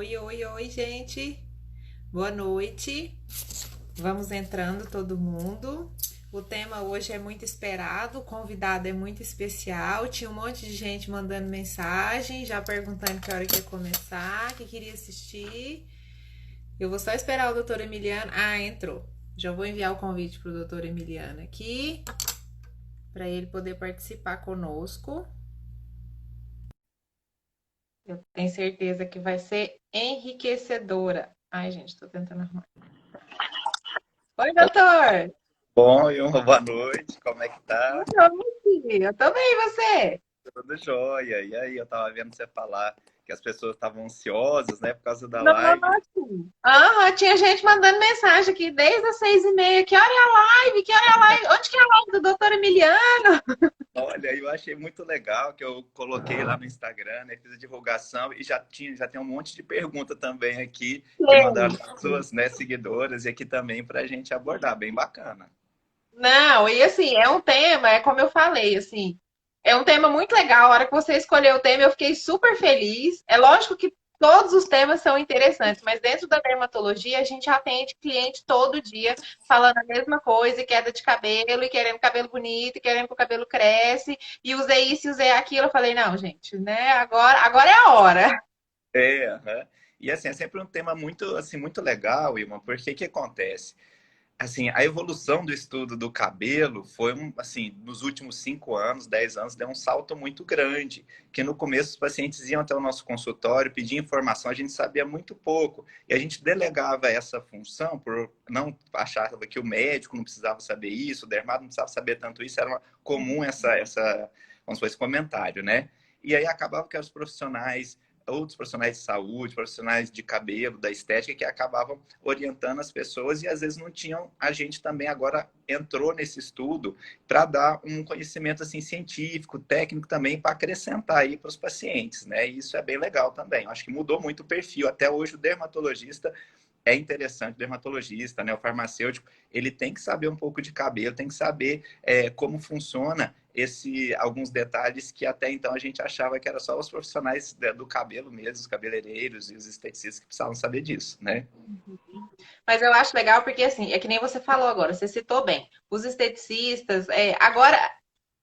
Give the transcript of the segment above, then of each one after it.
Oi, oi, oi, gente. Boa noite. Vamos entrando todo mundo. O tema hoje é muito esperado, o convidado é muito especial. Tinha um monte de gente mandando mensagem, já perguntando que hora que ia começar, que queria assistir. Eu vou só esperar o doutor Emiliano. Ah, entrou. Já vou enviar o convite para o doutor Emiliano aqui, para ele poder participar conosco. Eu tenho certeza que vai ser enriquecedora. Ai, gente, tô tentando arrumar. Oi, doutor! Bom, e uma boa noite, como é que tá? Boa noite! Eu tô bem, e você? Tudo jóia. E aí, eu tava vendo você falar que as pessoas estavam ansiosas, né, por causa da live. Nossa! Tinha gente mandando mensagem aqui desde as 6h30. Que hora é a live? Que hora é a live? Onde que é a live do doutor Emiliano? Olha, eu achei muito legal que eu coloquei lá no Instagram, né, fiz a divulgação e já tem um monte de pergunta também aqui que mandaram as suas, né, seguidoras e aqui também para a gente abordar, bem bacana. Não, e assim, é um tema, é como eu falei, assim, é um tema muito legal. A hora que você escolheu o tema, eu fiquei super feliz. É lógico que todos os temas são interessantes, mas dentro da dermatologia, a gente atende cliente todo dia falando a mesma coisa, e queda de cabelo, e querendo cabelo bonito, e querendo que o cabelo cresce, e usei isso e usei aquilo. Eu falei, não, gente, né? Agora é a hora. É, aham. E assim, é sempre um tema muito, assim, muito legal, Ilma, porque o que acontece? Assim, a evolução do estudo do cabelo foi assim, nos últimos 5 anos, 10 anos, deu um salto muito grande. Que no começo os pacientes iam até o nosso consultório, pediam informação, a gente sabia muito pouco. E a gente delegava essa função por não achava que o médico não precisava saber isso, o dermato não precisava saber tanto isso, era comum vamos supor, esse comentário, né? E aí acabava que os profissionais outros profissionais de saúde, profissionais de cabelo, da estética, que acabavam orientando as pessoas e às vezes não tinham. A gente também agora entrou nesse estudo para dar um conhecimento assim científico, técnico também para acrescentar aí para os pacientes, né? E isso é bem legal também. Eu acho que mudou muito o perfil. Até hoje o dermatologista é interessante, o dermatologista, né, o farmacêutico, ele tem que saber um pouco de cabelo, tem que saber como funciona alguns detalhes que até então a gente achava que era só os profissionais do cabelo mesmo, os cabeleireiros e os esteticistas que precisavam saber disso, né? Mas eu acho legal porque, assim, é que nem você falou agora, você citou bem. Os esteticistas, agora,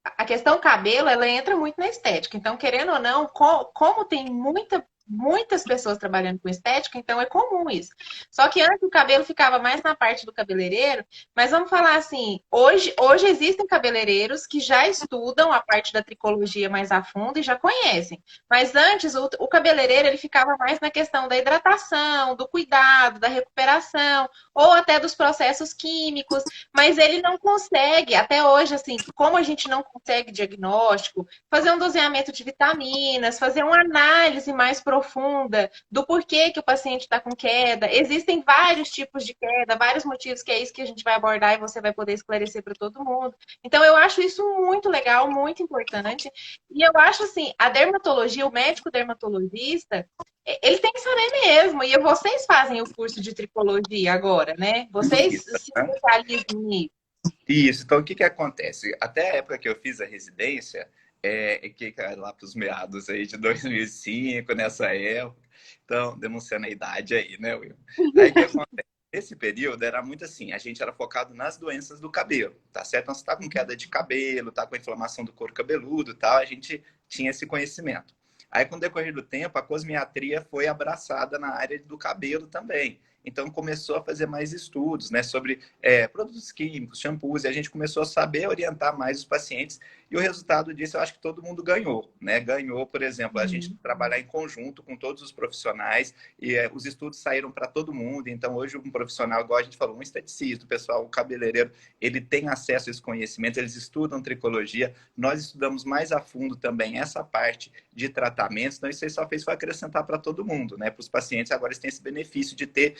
a questão cabelo, ela entra muito na estética. Então, querendo ou não, como tem muitas pessoas trabalhando com estética, então é comum isso. Só que antes o cabelo ficava mais na parte do cabeleireiro, mas vamos falar assim, hoje existem cabeleireiros que já estudam a parte da tricologia mais a fundo e já conhecem. Mas antes o cabeleireiro ele ficava mais na questão da hidratação, do cuidado, da recuperação, ou até dos processos químicos, mas ele não consegue, até hoje, assim, como a gente não consegue diagnóstico, fazer um doseamento de vitaminas, fazer uma análise mais profunda do porquê que o paciente está com queda. Existem vários tipos de queda, vários motivos, que é isso que a gente vai abordar e você vai poder esclarecer para todo mundo. Então, eu acho isso muito legal, muito importante. E eu acho assim, a dermatologia, o médico dermatologista, ele tem que saber mesmo. E vocês fazem o curso de tricologia agora, né? Vocês Isso, se né? especializam nisso. Isso. Então, o que que acontece? Até a época que eu fiz a residência, que é lá para os meados aí de 2005, nessa época, então, denunciando a idade aí, né, Will? Aí, o que acontece? Esse período era muito assim, a gente era focado nas doenças do cabelo, tá certo? Então, você tá com queda de cabelo, tá com inflamação do couro cabeludo e tal, a gente tinha esse conhecimento. Aí, com o decorrer do tempo, a cosmiatria foi abraçada na área do cabelo também. Então, começou a fazer mais estudos, né, sobre produtos químicos, shampoos, e a gente começou a saber orientar mais os pacientes. E o resultado disso, eu acho que todo mundo ganhou, né? Ganhou, por exemplo, a gente trabalhar em conjunto com todos os profissionais e os estudos saíram para todo mundo. Então, hoje, um profissional, igual a gente falou, um esteticista, o pessoal, o cabeleireiro, ele tem acesso a esse conhecimento, eles estudam tricologia. Nós estudamos mais a fundo também essa parte de tratamentos. Então, isso aí só fez foi acrescentar para todo mundo, né? Para os pacientes, agora eles têm esse benefício de ter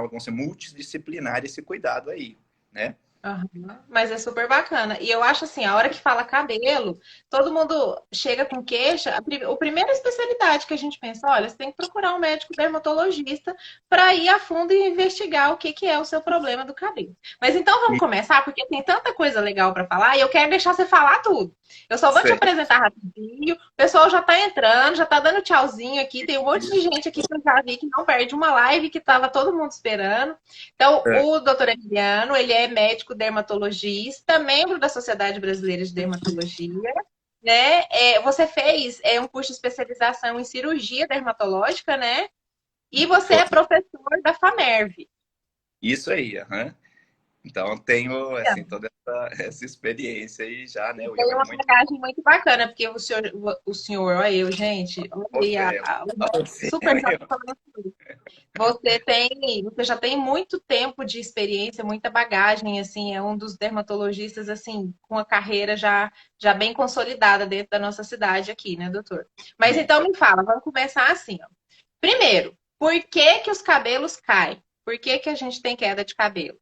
vamos ser multidisciplinar esse cuidado aí, né? Aham. Mas é super bacana. E eu acho assim, a hora que fala cabelo, todo mundo chega com queixa. A primeira especialidade que a gente pensa, olha, você tem que procurar um médico dermatologista para ir a fundo e investigar o que que é o seu problema do cabelo. Mas então vamos E- começar, porque tem tanta coisa legal para falar e eu quero deixar você falar tudo. Eu só vou te Certo. apresentar rapidinho. O pessoal já tá entrando, já tá dando tchauzinho aqui. Tem um monte de gente aqui que eu já vi que não perde uma live que tava todo mundo esperando. Então, É. o doutor Emiliano, ele é médico dermatologista, membro da Sociedade Brasileira de Dermatologia, né? Você fez um curso de especialização em cirurgia dermatológica, né? E você Foi é professor da FAMERV. isso aí, aham. Então, tenho, assim, toda essa experiência aí já, né, Foi William? É uma muito bagagem muito bacana, porque o senhor, olha eu, gente, olha aí, você, você, super já eu. falando tudo. Você já tem muito tempo de experiência, muita bagagem, assim, é um dos dermatologistas, assim, com a carreira já bem consolidada dentro da nossa cidade aqui, né, doutor? Mas então Isso. me fala, vamos começar assim, ó. Primeiro, por que que os cabelos caem? Por que que a gente tem queda de cabelo?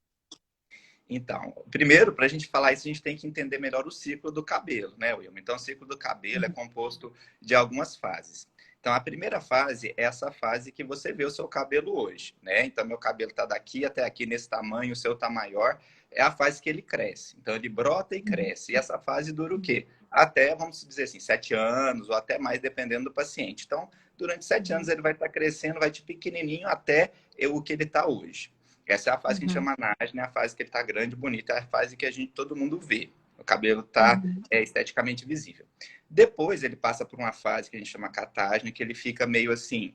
Então, primeiro, para a gente falar isso, a gente tem que entender melhor o ciclo do cabelo, né, Wilma? Então, o ciclo do cabelo é composto de algumas fases. Então, a primeira fase é essa fase que você vê o seu cabelo hoje, né? Então, meu cabelo está daqui até aqui nesse tamanho, o seu está maior. É a fase que ele cresce. Então, ele brota e cresce. E essa fase dura o quê? Até, vamos dizer assim, 7 anos ou até mais, dependendo do paciente. Então, durante 7 anos, ele vai estar crescendo, vai de pequenininho até o que ele está hoje. Essa é a fase que a gente Uhum, chama anagem, né? A fase que ele tá grande, bonito, é a fase que a gente todo mundo vê. O cabelo tá uhum, esteticamente visível. Depois ele passa por uma fase que a gente chama catágena, que ele fica meio assim,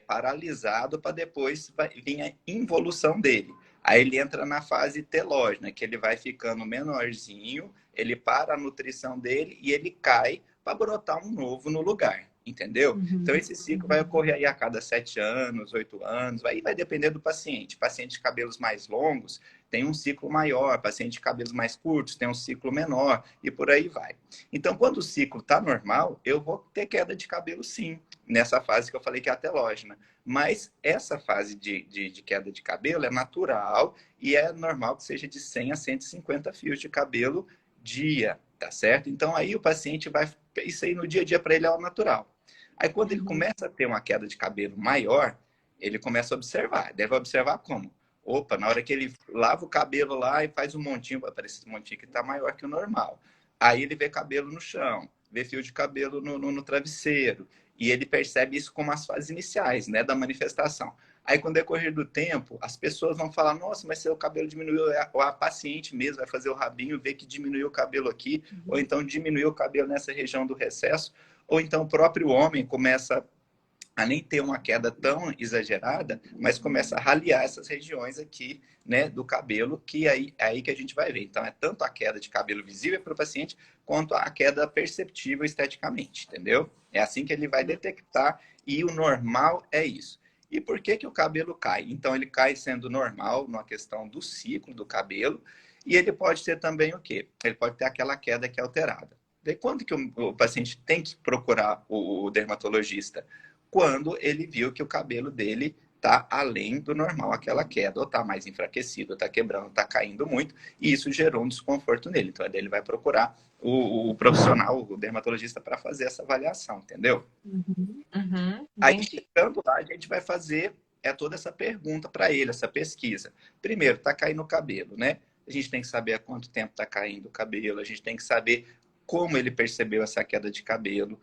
paralisado para depois vir a involução dele. Aí ele entra na fase telógena, que ele vai ficando menorzinho, ele para a nutrição dele e ele cai para brotar um novo no lugar. Entendeu? Então, uhum, esse ciclo vai uhum, ocorrer aí a cada 7 anos, 8 anos, aí vai depender do paciente. Paciente de cabelos mais longos tem um ciclo maior, paciente de cabelos mais curtos tem um ciclo menor, e por aí vai. Então, quando o ciclo está normal, eu vou ter queda de cabelo sim, nessa fase que eu falei que é a telógena. Mas essa fase de queda de cabelo é natural e é normal que seja de 100 a 150 fios de cabelo dia, tá certo? Então, aí o paciente vai. Isso aí no dia a dia para ele é o natural. Aí quando ele uhum, começa a ter uma queda de cabelo maior, ele começa a observar. Deve observar como? Opa, na hora que ele lava o cabelo lá e faz um montinho, aparece esse montinho que está maior que o normal. Aí ele vê cabelo no chão, vê fio de cabelo no travesseiro. E ele percebe isso como as fases iniciais, né, da manifestação. Aí, com o decorrer do tempo, as pessoas vão falar: nossa, mas seu cabelo diminuiu. Ou a paciente mesmo vai fazer o rabinho, ver que diminuiu o cabelo aqui, ou então diminuiu o cabelo nessa região do recesso, ou então o próprio homem começa a nem ter uma queda tão exagerada, mas começa a raliar essas regiões aqui, né, do cabelo, que aí é aí que a gente vai ver. Então, é tanto a queda de cabelo visível para o paciente, quanto a queda perceptível esteticamente, entendeu? É assim que ele vai detectar, e o normal é isso. E por que que o cabelo cai? Então, ele cai sendo normal, numa questão do ciclo do cabelo, e ele pode ter também o quê? Ele pode ter aquela queda que é alterada. Daí, quando que o paciente tem que procurar o dermatologista? Quando ele viu que o cabelo dele tá além do normal, aquela queda, ou tá mais enfraquecido, ou tá quebrando, tá caindo muito, e isso gerou um desconforto nele. Então, ele vai procurar o profissional, o dermatologista, para fazer essa avaliação, entendeu? uhum, uhum, Aí, entendi. chegando lá, a gente vai fazer toda essa pergunta para ele, essa pesquisa. Primeiro, tá caindo o cabelo, né? A gente tem que saber há quanto tempo está caindo o cabelo, a gente tem que saber como ele percebeu essa queda de cabelo.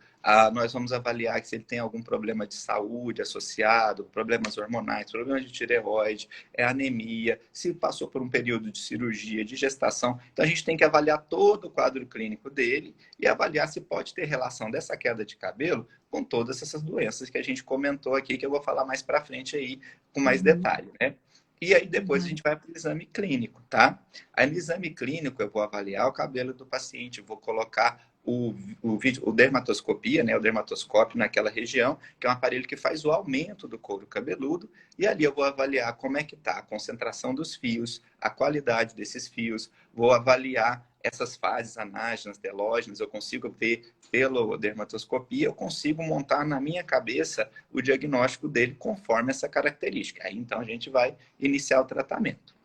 Nós vamos avaliar se ele tem algum problema de saúde associado, problemas hormonais, problemas de tireoide, anemia, se passou por um período de cirurgia, de gestação. Então, a gente tem que avaliar todo o quadro clínico dele e avaliar se pode ter relação dessa queda de cabelo com todas essas doenças que a gente comentou aqui, que eu vou falar mais para frente aí com mais Uhum, detalhe, né? E aí depois a uhum, gente vai para o exame clínico, tá? Aí no exame clínico eu vou avaliar o cabelo do paciente, vou colocar o dermatoscopia, né, o dermatoscópio naquela região, que é um aparelho que faz o aumento do couro cabeludo, e ali eu vou avaliar como é que está a concentração dos fios, a qualidade desses fios, vou avaliar essas fases anágenas, telógenas, eu consigo ver pela dermatoscopia, eu consigo montar na minha cabeça o diagnóstico dele conforme essa característica. Aí então a gente vai iniciar o tratamento.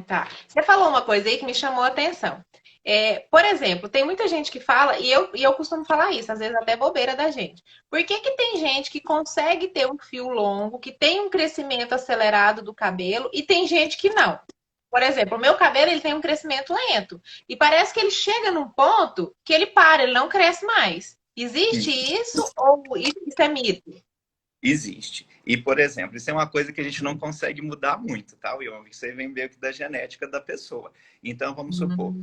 Tá. Você falou uma coisa aí que me chamou a atenção. Por exemplo, tem muita gente que fala, e eu costumo falar isso, às vezes até bobeira da gente. Por que que tem gente que consegue ter um fio longo, que tem um crescimento acelerado do cabelo, e tem gente que não? Por exemplo, o meu cabelo ele tem um crescimento lento. E parece que ele chega num ponto que ele para, ele não cresce mais. Existe isso ou isso é mito? Existe. E, por exemplo, isso é uma coisa que a gente não consegue mudar muito, tá, Will? Isso aí vem meio que da genética da pessoa. Então, vamos supor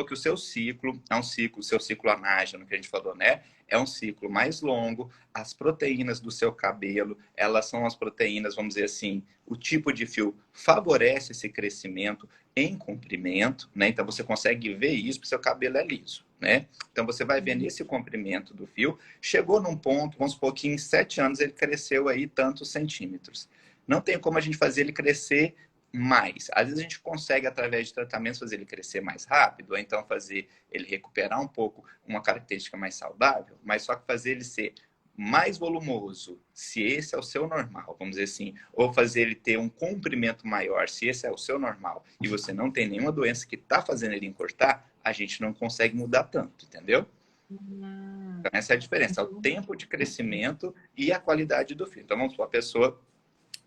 que o seu ciclo é um ciclo, o seu ciclo anágeno, que a gente falou, né? É um ciclo mais longo. As proteínas do seu cabelo, elas são as proteínas, vamos dizer assim, o tipo de fio favorece esse crescimento em comprimento, né? Então, você consegue ver isso porque seu cabelo é liso, né? Então, você vai ver nesse comprimento do fio. Chegou num ponto, vamos supor que em 7 anos ele cresceu aí tantos centímetros. Não tem como a gente fazer ele crescer mais. Às vezes a gente consegue, através de tratamentos, fazer ele crescer mais rápido, ou então fazer ele recuperar um pouco uma característica mais saudável, mas só que fazer ele ser mais volumoso, se esse é o seu normal, vamos dizer assim, ou fazer ele ter um comprimento maior, se esse é o seu normal, e você não tem nenhuma doença que está fazendo ele encurtar, a gente não consegue mudar tanto, entendeu? Então, essa é a diferença, é o tempo de crescimento e a qualidade do fio. Então, vamos supor, a pessoa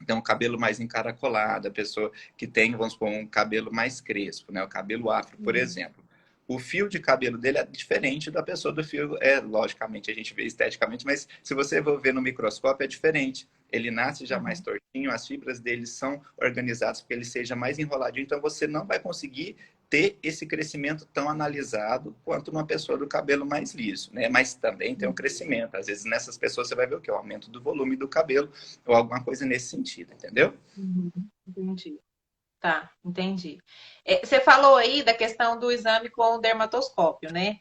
tem um cabelo mais encaracolado, a pessoa que tem, vamos supor, um cabelo mais crespo, né? O cabelo afro, por exemplo. O fio de cabelo dele é diferente da pessoa do fio, logicamente a gente vê esteticamente, mas se você for ver no microscópio é diferente. Ele nasce já mais tortinho, as fibras dele são organizadas para que ele seja mais enroladinho, então você não vai conseguir ter esse crescimento tão analisado quanto uma pessoa do cabelo mais liso, né? Mas também tem um crescimento. Às vezes nessas pessoas você vai ver o quê? O aumento do volume do cabelo ou alguma coisa nesse sentido, entendeu? Entendi. Tá, entendi. Você falou aí da questão do exame com o dermatoscópio, né?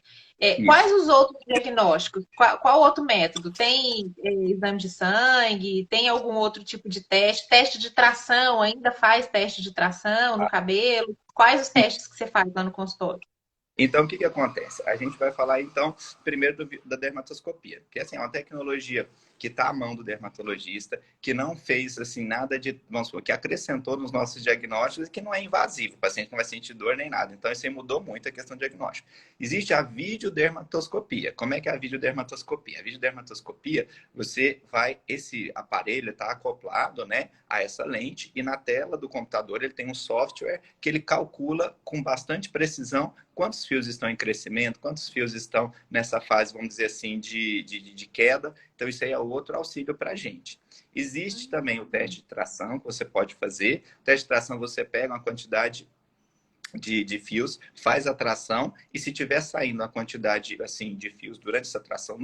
Quais Isso. os outros diagnósticos? Qual outro método? Tem exame de sangue? Tem algum outro tipo de teste? Teste de tração? Ainda faz teste de tração no cabelo? Quais os testes que você faz lá no consultório? Então, o que que acontece? A gente vai falar, então, primeiro da dermatoscopia, que assim, é uma tecnologia que está à mão do dermatologista, que não fez assim nada de, vamos supor, que acrescentou nos nossos diagnósticos e que não é invasivo, o paciente não vai sentir dor nem nada. Então, isso aí mudou muito a questão do diagnóstico. Existe a videodermatoscopia. Como é que é a videodermatoscopia? A videodermatoscopia, esse aparelho está acoplado, né, a essa lente e na tela do computador ele tem um software que ele calcula com bastante precisão quantos fios estão em crescimento, quantos fios estão nessa fase, vamos dizer assim, de queda. Então, isso aí é outro auxílio para a gente. Existe também o teste de tração que você pode fazer. O teste de tração você pega uma quantidade de fios, faz a tração e se tiver saindo a quantidade assim de fios durante essa tração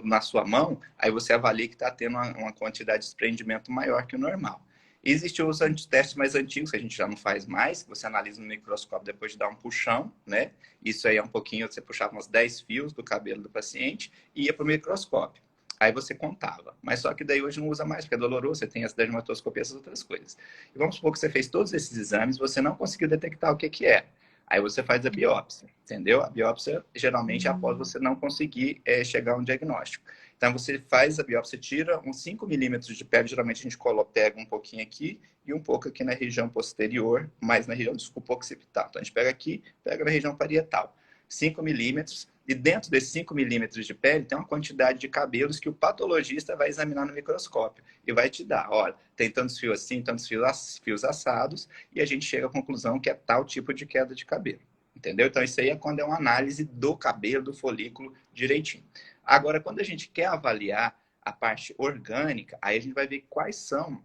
na sua mão, aí você avalia que está tendo uma quantidade de desprendimento maior que o normal. Existem os testes mais antigos, que a gente já não faz mais, que você analisa no microscópio depois de dar um puxão, né? Isso aí é um pouquinho, você puxava uns 10 fios do cabelo do paciente e ia para o microscópio. Aí você contava. Mas só que daí hoje não usa mais, porque é doloroso, você tem essa dermatoscopia e essas outras coisas. E vamos supor que você fez todos esses exames, você não conseguiu detectar o que que é. Aí você faz a biópsia, entendeu? A biópsia geralmente é após você não conseguir chegar a um diagnóstico. Então você faz a biópsia, tira uns 5 milímetros de pele, geralmente a gente pega um pouquinho aqui e um pouco aqui na região posterior, mais na região, desculpa, occipital. Então a gente pega aqui, pega na região parietal. 5 milímetros, e dentro desses 5 milímetros de pele tem uma quantidade de cabelos que o patologista vai examinar no microscópio e vai te dar, olha, tem tantos fios assim, tantos fios assados, e a gente chega à conclusão que é tal tipo de queda de cabelo. Entendeu? Então, isso aí é quando é uma análise do cabelo, do folículo direitinho. Agora, quando a gente quer avaliar a parte orgânica, aí a gente vai ver quais são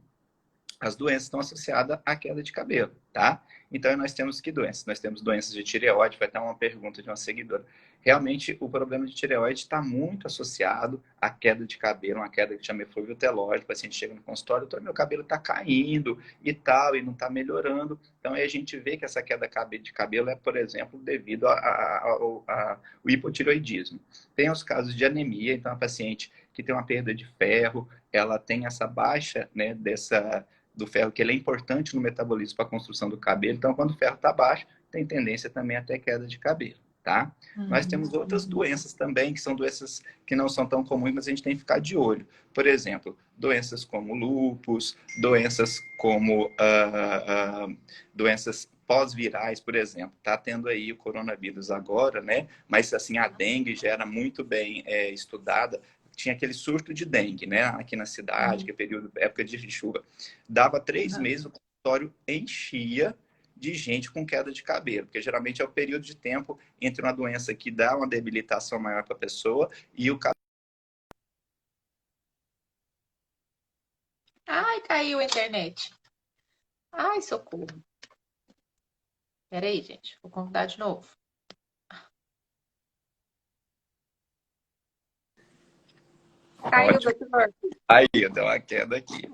as doenças estão associadas à queda de cabelo, tá? Então, nós temos que doenças? Nós temos doenças de tireoide, vai ter uma pergunta de uma seguidora. Realmente, o problema de tireoide está muito associado à queda de cabelo, uma queda que chama eflúvio telóide. O paciente chega no consultório, meu cabelo está caindo e tal, e não está melhorando. Então, aí a gente vê que essa queda de cabelo é, por exemplo, devido ao hipotireoidismo. Tem os casos de anemia, então a paciente que tem uma perda de ferro, ela tem essa baixa, né, do ferro, que ele é importante no metabolismo para a construção do cabelo. Então, quando o ferro está baixo, tem tendência também a ter queda de cabelo. tá? Nós Uhum. temos outras doenças também, que são doenças que não são tão comuns, mas a gente tem que ficar de olho. Por exemplo, doenças como lúpus, doenças como doenças pós-virais, por exemplo. Tá tendo aí o coronavírus agora, né? Mas, assim, a dengue já era muito bem estudada. Tinha aquele surto de dengue, né? Aqui na cidade, que é período, época de chuva. Dava 3 meses, o consultório enchia de gente com queda de cabelo, porque geralmente é o período de tempo entre uma doença que dá uma debilitação maior para a pessoa e o cabelo. Ai, caiu a internet. Ai, socorro. Peraí, gente. Vou convidar de novo. Caiu, Ótimo. doutor. Aí, deu uma queda aqui.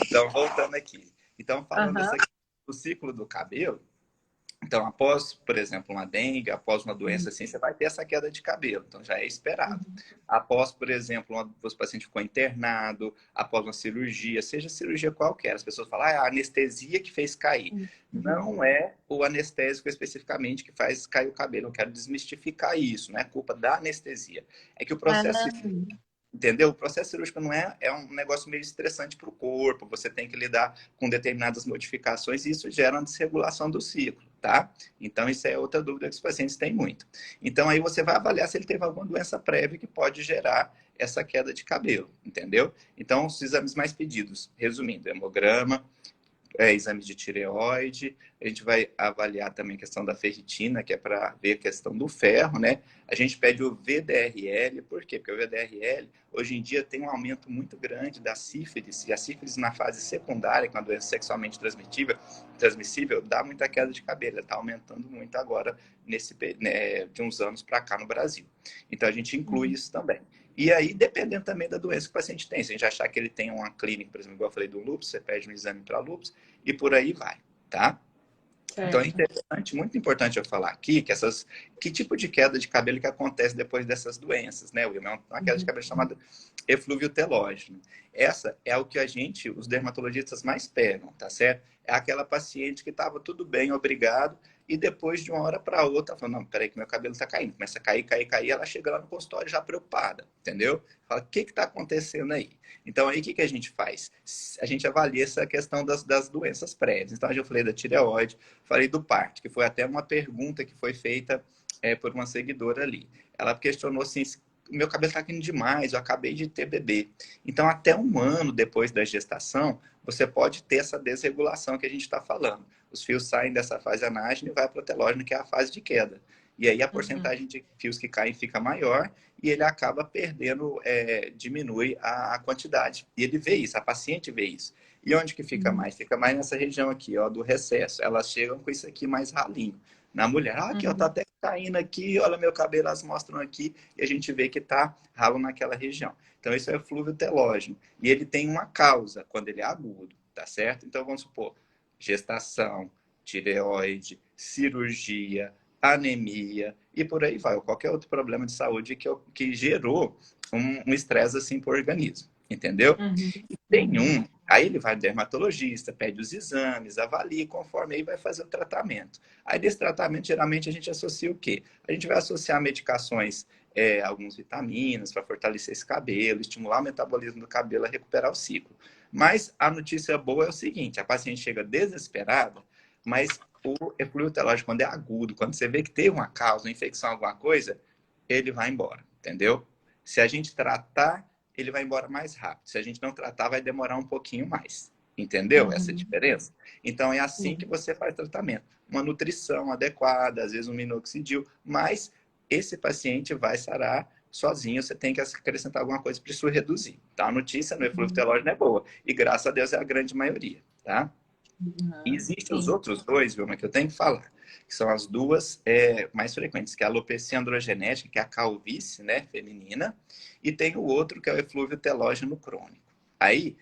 Então, voltando aqui. Então, falando Aham. isso aqui, o ciclo do cabelo. Então, após, por exemplo, uma dengue, após uma doença assim, você vai ter essa queda de cabelo. Então, já é esperado. Uhum. Após, por exemplo, o paciente ficou internado, após uma cirurgia, seja cirurgia qualquer, as pessoas falam, ah, é a anestesia que fez cair. Uhum. Não é o anestésico especificamente que faz cair o cabelo. Eu quero desmistificar isso, não é culpa da anestesia. É que o Ah, processo. Entendeu? O processo cirúrgico não é um negócio meio estressante para o corpo, você tem que lidar com determinadas modificações e isso gera uma desregulação do ciclo, tá? Então, isso é outra dúvida que os pacientes têm muito. Então, aí você vai avaliar se ele teve alguma doença prévia que pode gerar essa queda de cabelo, entendeu? Então, os exames mais pedidos, resumindo, hemograma, exame de tireoide, a gente vai avaliar também a questão da ferritina, que é para ver a questão do ferro, né? A gente pede o VDRL, por quê? Porque o VDRL, hoje em dia, tem um aumento muito grande da sífilis, e a sífilis na fase secundária, que é uma doença sexualmente transmissível, dá muita queda de cabelo, está aumentando muito agora, de uns anos para cá no Brasil. Então, a gente inclui isso também. E aí, dependendo também da doença que o paciente tem, se a gente achar que ele tem uma clínica, por exemplo, igual eu falei do lúpus, você pede um exame para lúpus, e por aí vai, tá? Então é certo. interessante, muito importante eu falar aqui que tipo de queda de cabelo que acontece depois dessas doenças, né, Wilma? É uma queda de Uhum. cabelo chamada eflúvio telógeno. Essa é o que os dermatologistas mais pegam, tá certo? É aquela paciente que estava tudo bem, obrigado, e depois de uma hora para outra, falando, não, peraí que meu cabelo está caindo. Começa a cair, cair, cair, ela chega lá no consultório já preocupada, entendeu? Fala, o que está acontecendo aí? Então, aí, o que a gente faz? A gente avalia essa questão das doenças prévias. Então, eu falei da tireoide, falei do parto, que foi até uma pergunta que foi feita por uma seguidora ali. Ela questionou assim, meu cabelo está caindo demais, eu acabei de ter bebê. Então, até um ano depois da gestação, você pode ter essa desregulação que a gente está falando. Os fios saem dessa fase anágena e vai para o telógeno, que é a fase de queda. E aí a Uhum. porcentagem de fios que caem fica maior e ele acaba perdendo, diminui a quantidade. E ele vê isso, a paciente vê isso. E onde que fica Uhum. mais? Fica mais nessa região aqui, ó, do recesso. Elas chegam com isso aqui mais ralinho. Na mulher, aqui, ó, tá Uhum. até caindo aqui, olha meu cabelo, elas mostram aqui, e a gente vê que tá ralo naquela região. Então, isso é flúvio telógeno. E ele tem uma causa, quando ele é agudo, tá certo? Então, vamos supor, gestação, tireoide, cirurgia, anemia, e por aí vai, ou qualquer outro problema de saúde que gerou um estresse assim para o organismo, entendeu? Uhum. Tem Uhum. um, aí ele vai ao dermatologista, pede os exames, avalia, conforme aí vai fazer o tratamento. Aí desse tratamento, geralmente a gente associa o quê? A gente vai associar medicações, algumas vitaminas para fortalecer esse cabelo, estimular o metabolismo do cabelo a recuperar o ciclo. Mas a notícia boa é o seguinte, a paciente chega desesperada, mas o eflúvio telógico, quando é agudo, quando você vê que teve uma causa, uma infecção, alguma coisa, ele vai embora, entendeu? Se a gente tratar, ele vai embora mais rápido. Se a gente não tratar, vai demorar um pouquinho mais. Entendeu essa Uhum. diferença? Então é assim que Sim. você faz tratamento. Uma nutrição adequada, às vezes um minoxidil, mas esse paciente vai sarar sozinho, você tem que acrescentar alguma coisa para isso reduzir. Tá? A notícia no eflúvio Uhum. telógeno é boa, e graças a Deus é a grande maioria. Tá? E Uhum. existem os Sim. outros dois, Vilma, que eu tenho que falar, que são as duas mais frequentes, que é a alopecia androgenética, que é a calvície, né, feminina, e tem o outro, que é o eflúvio telógeno crônico. Aí,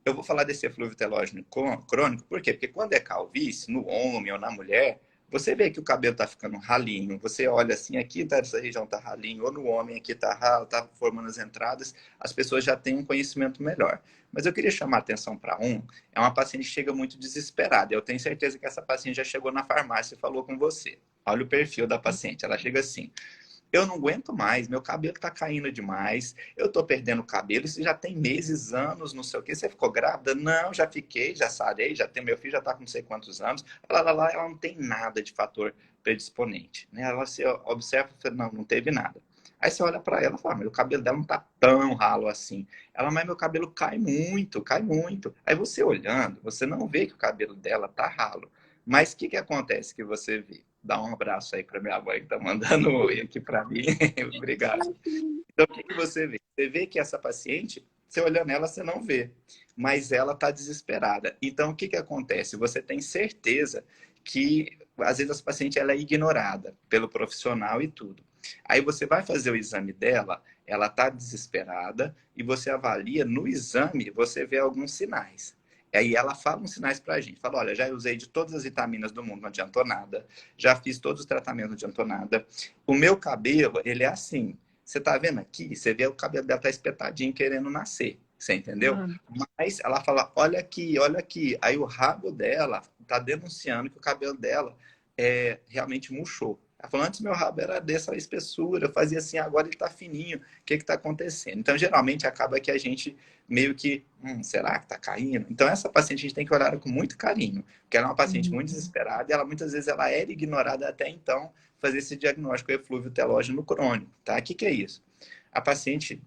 eu vou falar desse eflúvio telógeno crônico, por quê? Porque quando é calvície, no homem ou na mulher, você vê que o cabelo tá ficando ralinho, você olha assim, aqui tá, essa região tá ralinho, ou no homem aqui tá ralo, tá formando as entradas, as pessoas já têm um conhecimento melhor. Mas eu queria chamar a atenção para é uma paciente que chega muito desesperada. Eu tenho certeza que essa paciente já chegou na farmácia e falou com você. Olha o perfil da paciente. Ela chega assim: eu não aguento mais, meu cabelo tá caindo demais, eu tô perdendo cabelo, isso já tem meses, anos, não sei o quê. Você ficou grávida? Não, já fiquei, já sarei, já tem meu filho, já tá com não sei quantos anos. Ela não tem nada de fator predisponente, né? Ela se observa e fala, não, não teve nada. Aí você olha para ela e fala, mas o cabelo dela não tá tão ralo assim. Ela, mas meu cabelo cai muito, cai muito. Aí você olhando, você não vê que o cabelo dela tá ralo. Mas o que que acontece que você vê? Dá um abraço aí para minha mãe que tá mandando um oi aqui para mim. Obrigado. Então, o que que você vê? Você vê que essa paciente, você olhando ela, você não vê, mas ela está desesperada. Então, o que que acontece? Você tem certeza que, às vezes, essa paciente ela é ignorada pelo profissional e tudo. Aí você vai fazer o exame dela, ela está desesperada e você avalia no exame, você vê alguns sinais. Aí ela fala uns sinais pra gente. Fala, olha, já usei de todas as vitaminas do mundo, não adiantou nada. Já fiz todos os tratamentos, não adiantou nada. O meu cabelo, ele é assim. Você tá vendo aqui? Você vê o cabelo dela tá espetadinho, querendo nascer. Você entendeu? Uhum. Mas ela fala, olha aqui, olha aqui. Aí o rabo dela tá denunciando que o cabelo dela realmente murchou. Ela falou, antes meu rabo era dessa espessura, eu fazia assim, agora ele tá fininho. O que que tá acontecendo? Então, geralmente, acaba que a gente meio que, será que tá caindo? Então, essa paciente a gente tem que olhar com muito carinho, porque ela é uma paciente muito Uhum. desesperada e ela, muitas vezes, ela era ignorada até então, fazer esse diagnóstico eflúvio telógeno crônico, tá? O que que é isso? A paciente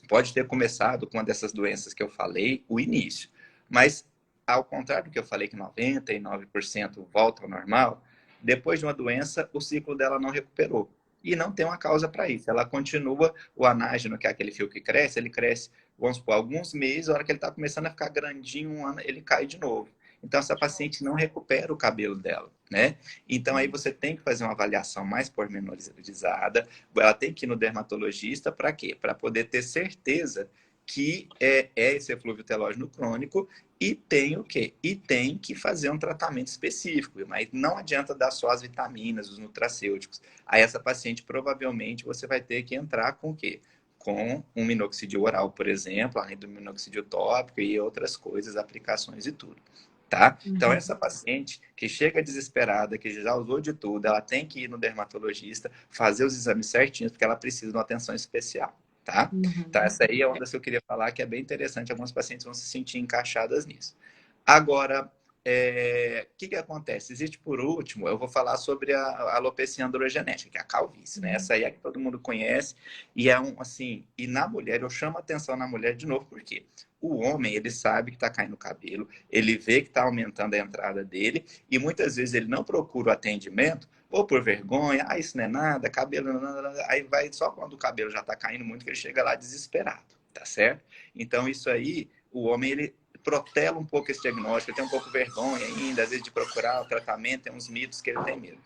pode ter começado com uma dessas doenças que eu falei, o início, mas ao contrário do que eu falei que 99% volta ao normal, depois de uma doença, o ciclo dela não recuperou. E não tem uma causa para isso. Ela continua, o anágeno, que é aquele fio que cresce, ele cresce, vamos supor, alguns meses, a hora que ele está começando a ficar grandinho, um ano, ele cai de novo. Então, essa paciente não recupera o cabelo dela, né? Então, aí você tem que fazer uma avaliação mais pormenorizada, ela tem que ir no dermatologista para quê? Para poder ter certeza que é esse eflúvio telógeno crônico e tem o quê? E tem que fazer um tratamento específico, mas não adianta dar só as vitaminas, os nutracêuticos. Aí essa paciente provavelmente você vai ter que entrar com o quê? Com um minoxidil oral, por exemplo, além do minoxidil tópico e outras coisas, aplicações e tudo. Tá? Então, Uhum. essa paciente que chega desesperada, que já usou de tudo, ela tem que ir no dermatologista, fazer os exames certinhos, porque ela precisa de uma atenção especial, tá? Então, Uhum. essa aí é uma das que eu queria falar, que é bem interessante, algumas pacientes vão se sentir encaixadas nisso. Agora, o que que acontece? Existe, por último, eu vou falar sobre a alopecia androgenética, que é a calvície, né? Uhum. Essa aí é que todo mundo conhece, e é assim, e na mulher, eu chamo a atenção na mulher de novo, porque o homem, ele sabe que está caindo o cabelo, ele vê que está aumentando a entrada dele, e muitas vezes ele não procura o atendimento, ou por vergonha, isso não é nada, cabelo não é nada, aí vai só quando o cabelo já está caindo muito que ele chega lá desesperado, tá certo? Então isso aí, o homem, ele protela um pouco esse diagnóstico, ele tem um pouco de vergonha ainda, às vezes de procurar o tratamento, tem uns mitos que ele tem medo.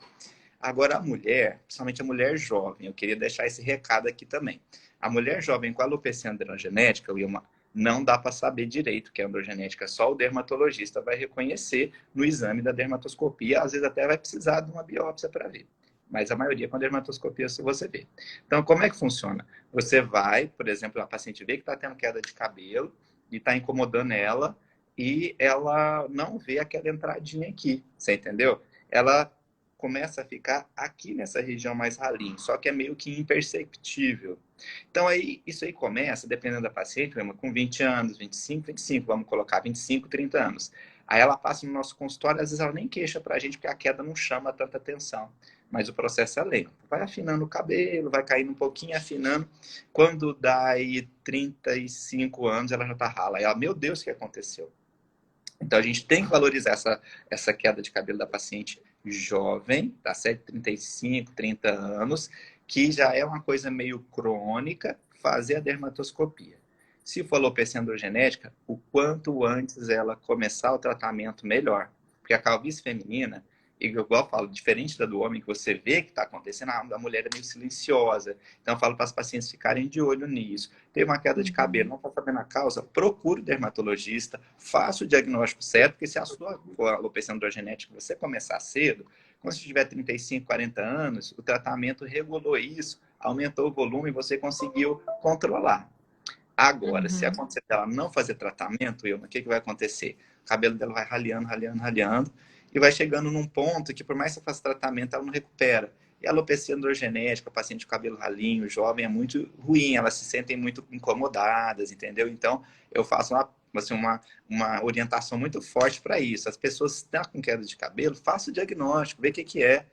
Agora, a mulher, principalmente a mulher jovem, eu queria deixar esse recado aqui também. A mulher jovem com alopecia androgenética, Wilma, não dá para saber direito que é androgenética, só o dermatologista vai reconhecer no exame da dermatoscopia, às vezes até vai precisar de uma biópsia para ver. Mas a maioria com a dermatoscopia você vê. Então, como é que funciona? Você vai, por exemplo, a paciente vê que está tendo queda de cabelo e está incomodando ela e ela não vê aquela entradinha aqui, você entendeu? Ela começa a ficar aqui nessa região mais ralinho, só que é meio que imperceptível. Então, aí, isso aí começa, dependendo da paciente, com 20 anos, 25, vamos colocar 25, 30 anos. Aí ela passa no nosso consultório, às vezes ela nem queixa pra gente, porque a queda não chama tanta atenção. Mas o processo é lento. Vai afinando o cabelo, vai caindo um pouquinho, afinando. Quando dá aí 35 anos, ela já tá rala. Aí ela, meu Deus, o que aconteceu? Então, a gente tem que valorizar essa queda de cabelo da paciente jovem, tá certo? 35, 30 anos, que já é uma coisa meio crônica, fazer a dermatoscopia. Se for alopecia androgenética, o quanto antes ela começar o tratamento, melhor. Porque a calvície feminina, igual eu falo, diferente da do homem, que você vê que está acontecendo, a mulher é meio silenciosa. Então, eu falo para as pacientes ficarem de olho nisso. Tem uma queda de cabelo, Uhum. não está sabendo a causa, procure o dermatologista, faça o diagnóstico certo, porque se a sua alopecia androgenética você começar cedo, quando você tiver 35, 40 anos, o tratamento regulou isso, aumentou o volume e você conseguiu controlar. Agora, se Uhum. acontecer ela não fazer tratamento, Ilma, o que vai acontecer? o cabelo dela vai raleando, raleando, raleando, e vai chegando num ponto que, por mais que você faça tratamento, ela não recupera. E a alopecia androgenética, paciente de cabelo ralinho, jovem, é muito ruim, elas se sentem muito incomodadas, entendeu? Então, eu faço assim, uma orientação muito forte para isso. As pessoas que estão com queda de cabelo, faça o diagnóstico, vê o que, que é.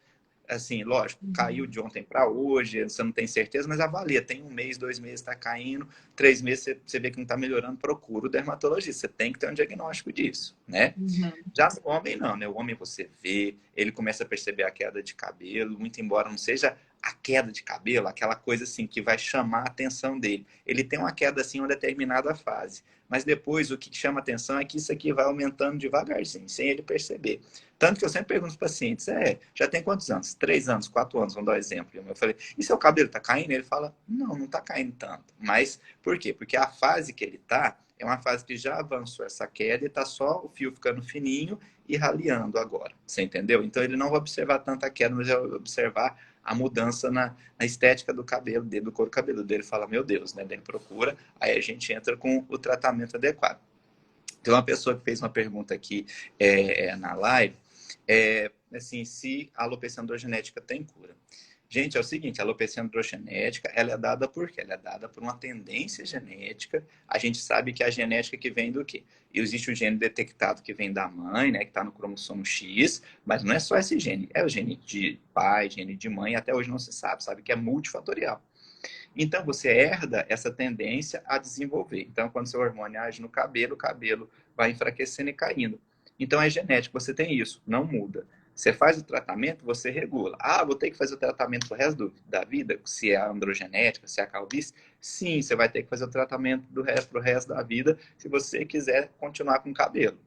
Assim, lógico, caiu de ontem para hoje, você não tem certeza, mas avalia. Tem um mês, 2 meses, está caindo, 3 meses você vê que não está melhorando, procura o dermatologista. Você tem que ter um diagnóstico disso, né? Uhum. Já no homem, não, né? O homem você vê, ele começa a perceber a queda de cabelo, muito embora não seja a queda de cabelo, aquela coisa assim que vai chamar a atenção dele. Ele tem uma queda assim em uma determinada fase, mas depois o que chama a atenção é que isso aqui vai aumentando devagarzinho, sem ele perceber. Tanto que eu sempre pergunto aos pacientes, já tem quantos anos? 3 anos, 4 anos, vamos dar um exemplo. Eu falei, e seu cabelo tá caindo? Ele fala, não, não tá caindo tanto. Mas por quê? Porque a fase que ele tá é uma fase que já avançou essa queda e tá só o fio ficando fininho e raleando agora. Você entendeu? Então ele não vai observar tanta queda, mas vai observar a mudança na estética do cabelo dele, do couro cabeludo dele. Fala, meu Deus, né? Daí ele procura, aí a gente entra com o tratamento adequado. Tem uma pessoa que fez uma pergunta aqui na live, assim, se a alopecia androgenética tem cura. Gente, é o seguinte, a alopecia androgenética, ela é dada por quê? Ela é dada por uma tendência genética. A gente sabe que a genética que vem do quê? E existe o gene detectado que vem da mãe, né, que está no cromossomo X, mas não é só esse gene, é o gene de pai, gene de mãe, até hoje não se sabe que é multifatorial. Então, você herda essa tendência a desenvolver. Então, quando seu hormônio age no cabelo, o cabelo vai enfraquecendo e caindo. Então, é genético, você tem isso, não muda. Você faz o tratamento, você regula. Ah, vou ter que fazer o tratamento pro resto da vida? Se é a androgenética, se é a calvície? Sim, você vai ter que fazer o tratamento pro resto da vida se você quiser continuar com cabelo.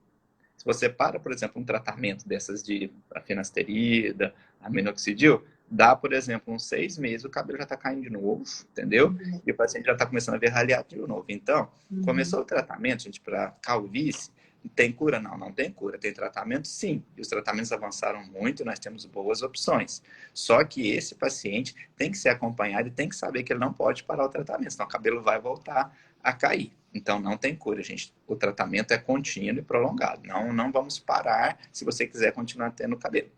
Se você para, por exemplo, um tratamento dessas de finasterida, a minoxidil, dá, por exemplo, uns 6 meses, o cabelo já está caindo de novo, entendeu? Uhum. E o paciente já está começando a ver raleado de novo. Então, Uhum. começou o tratamento, gente, para calvície, tem cura? Não, não tem cura. Tem tratamento? Sim. E os tratamentos avançaram muito, nós temos boas opções. Só que esse paciente tem que ser acompanhado e tem que saber que ele não pode parar o tratamento, senão o cabelo vai voltar a cair. Então, não tem cura, gente. O tratamento é contínuo e prolongado. Não vamos parar se você quiser continuar tendo cabelo.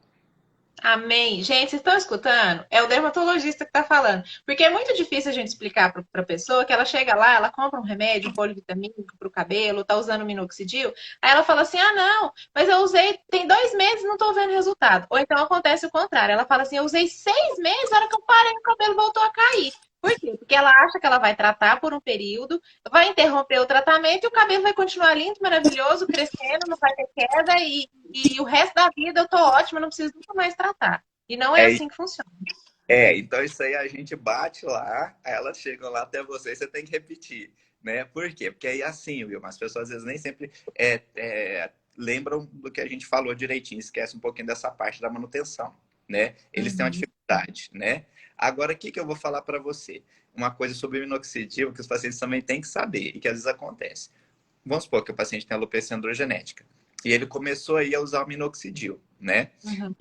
Amém. Gente, vocês estão escutando? É o dermatologista que está falando. Porque é muito difícil a gente explicar para a pessoa que ela chega lá, ela compra um remédio, um polivitamínico para o cabelo, tá usando minoxidil. Aí ela fala assim: ah, não, mas eu usei tem 2 meses e não estou vendo resultado. Ou então acontece o contrário. Ela fala assim: eu usei 6 meses, a hora que eu parei, o cabelo voltou a cair. Por quê? Porque ela acha que ela vai tratar por um período, vai interromper o tratamento e o cabelo vai continuar lindo, maravilhoso, crescendo, não vai ter queda e o resto da vida eu tô ótima, não preciso nunca mais tratar. E não é É, assim que funciona. então isso aí a gente bate lá, aí elas chegam lá até você e você tem que repetir, né? Por quê? Porque aí assim, Wilma, as pessoas às vezes nem sempre lembram do que a gente falou direitinho, esquece um pouquinho dessa parte da manutenção, né? Eles têm uma Uhum. dificuldade, né? Agora, o que que eu vou falar para você? Uma coisa sobre o minoxidil que os pacientes também têm que saber e que às vezes acontece. Vamos supor que o paciente tem alopecia androgenética e ele começou aí a usar o minoxidil, né? Uhum.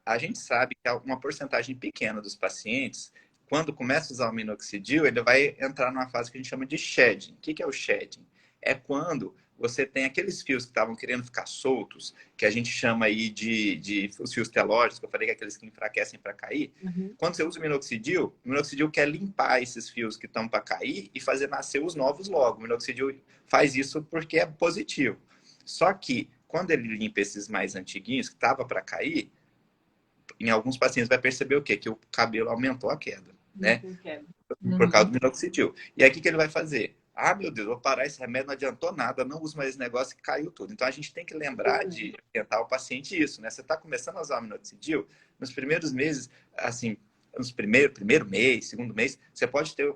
A gente sabe que uma porcentagem pequena dos pacientes, quando começa a usar o minoxidil, ele vai entrar numa fase que a gente chama de shedding. O que é o shedding? É quando você tem aqueles fios que estavam querendo ficar soltos, que a gente chama aí de os fios telógenos, que eu falei que é aqueles que enfraquecem para cair. Uhum. Quando você usa o minoxidil quer limpar esses fios que estão para cair e fazer nascer os novos logo. O minoxidil faz isso porque é positivo. Só que quando ele limpa esses mais antiguinhos, que estava para cair, em alguns pacientes vai perceber o quê? Que o cabelo aumentou a queda, né? Por causa Uhum. do minoxidil. E aí o que ele vai fazer? Ah, meu Deus, vou parar esse remédio, não adiantou nada, não uso mais esse negócio que caiu tudo. Então a gente tem que lembrar de orientar o paciente isso, né? Você está começando a usar o minoxidil, nos primeiros meses, assim, nos primeiro mês, segundo mês, você pode ter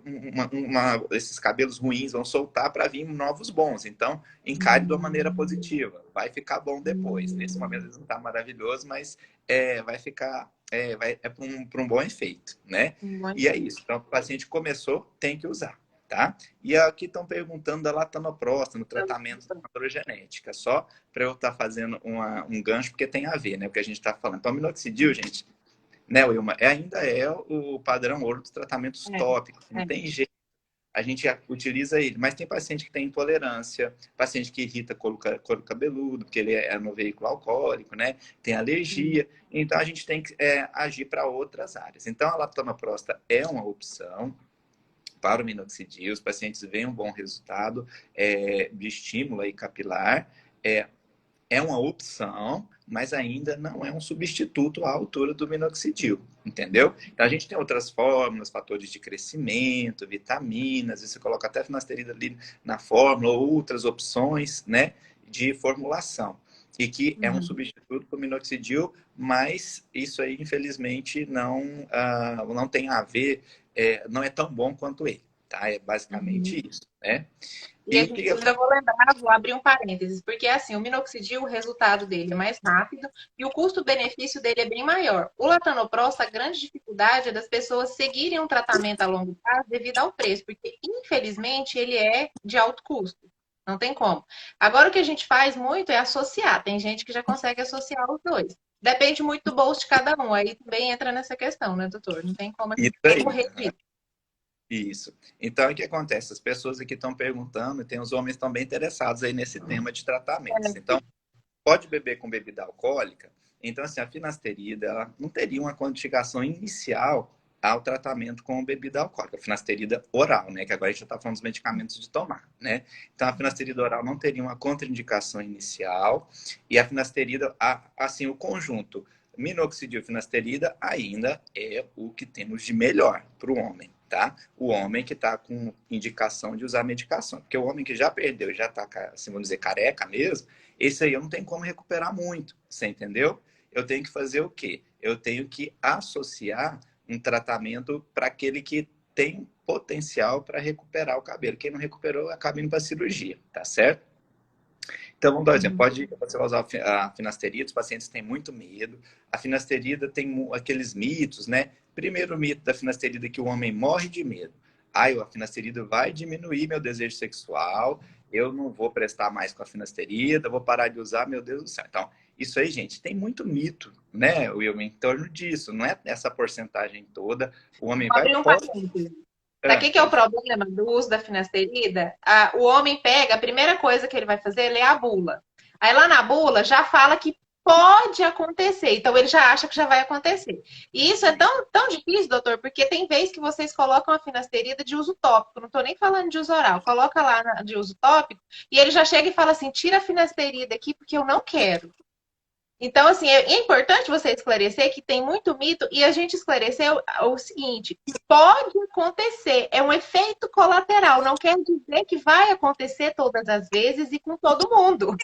esses cabelos ruins vão soltar para vir novos bons. Então, encare de uma maneira positiva. Vai ficar bom depois. Nesse momento não está maravilhoso, mas vai ficar para um bom efeito, né? Muito E é isso. Então, o paciente começou, tem que usar, tá? E aqui estão perguntando da latanoprosta, no tratamento da androgenética. Só para eu estar fazendo um gancho, porque tem a ver, né? O que a gente está falando. Então, minoxidil, gente, né, Wilma, ainda é o padrão ouro dos tratamentos é, tópicos. Não é. tem jeito. a gente utiliza ele. Mas tem paciente que tem intolerância, paciente que irrita couro cabeludo, porque ele é no veículo alcoólico, né? Tem alergia. Então, a gente tem que agir para outras áreas. Então, a latanoprosta é uma opção para o minoxidil. Os pacientes veem um bom resultado de estímulo aí capilar. É uma opção, mas ainda não é um substituto à altura do minoxidil, entendeu? Então, a gente tem outras fórmulas, fatores de crescimento, vitaminas, você coloca até finasterida ali na fórmula, ou outras opções, né, de formulação. E que é um substituto para o minoxidil, mas isso aí, infelizmente, não tem a ver, não é tão bom quanto ele, tá? É basicamente isso, né? E E a o gente que ainda vou lembrar, vou abrir um parênteses, porque assim, o minoxidil, o resultado dele é mais rápido e o custo-benefício dele é bem maior. O latanoprosta, a grande dificuldade é das pessoas seguirem um tratamento a longo prazo devido ao preço, porque infelizmente ele é de alto custo. Não tem como. Agora o que a gente faz muito é associar. Tem gente que já consegue associar os dois. Depende muito do bolso de cada um. Aí também entra nessa questão, né, doutor? Não tem como a isso gente aí. correr disso. Isso. Então, o que acontece? As pessoas aqui estão perguntando, e tem os homens também interessados aí nesse tema de tratamentos. Então, pode beber com bebida alcoólica? Então, assim, a finasterida, ela não teria uma contraindicação inicial ao tratamento com bebida alcoólica. A finasterida oral, né? Que agora a gente já está falando dos medicamentos de tomar, né? Então, a finasterida oral não teria uma contraindicação inicial. E a finasterida, assim, o conjunto minoxidil e finasterida ainda é o que temos de melhor para o homem, tá? O homem que está com indicação de usar medicação. Porque o homem que já perdeu, já está, assim, vamos dizer, careca mesmo, esse aí eu não tenho como recuperar muito, você entendeu? Eu tenho que fazer o quê? Eu tenho que associar um tratamento para aquele que tem potencial para recuperar o cabelo. Quem não recuperou, acaba indo para cirurgia, tá certo? Então, vamos dar um exemplo. Você vai usar a finasterida, os pacientes têm muito medo. A finasterida tem aqueles mitos, né? Primeiro mito da finasterida é que o homem morre de medo. A finasterida vai diminuir meu desejo sexual, eu não vou prestar mais com a finasterida, vou parar de usar, meu Deus do céu. Então, isso aí, gente, tem muito mito, né, Will, em torno disso. Não é essa porcentagem toda. O homem Vou vai... abrir um Pode... parênteses. Sabe o que é o problema do uso da finasterida? O homem pega, a primeira coisa que ele vai fazer é ler a bula. Aí lá na bula já fala que pode acontecer, então ele já acha que já vai acontecer. E isso é tão difícil, doutor, porque tem vezes que vocês colocam a finasterida de uso tópico, não estou nem falando de uso oral, coloca lá de uso tópico e ele já chega e fala assim: tira a finasterida aqui porque eu não quero. Então, assim, é importante você esclarecer que tem muito mito e a gente esclareceu o seguinte: pode acontecer, é um efeito colateral, não quer dizer que vai acontecer todas as vezes e com todo mundo.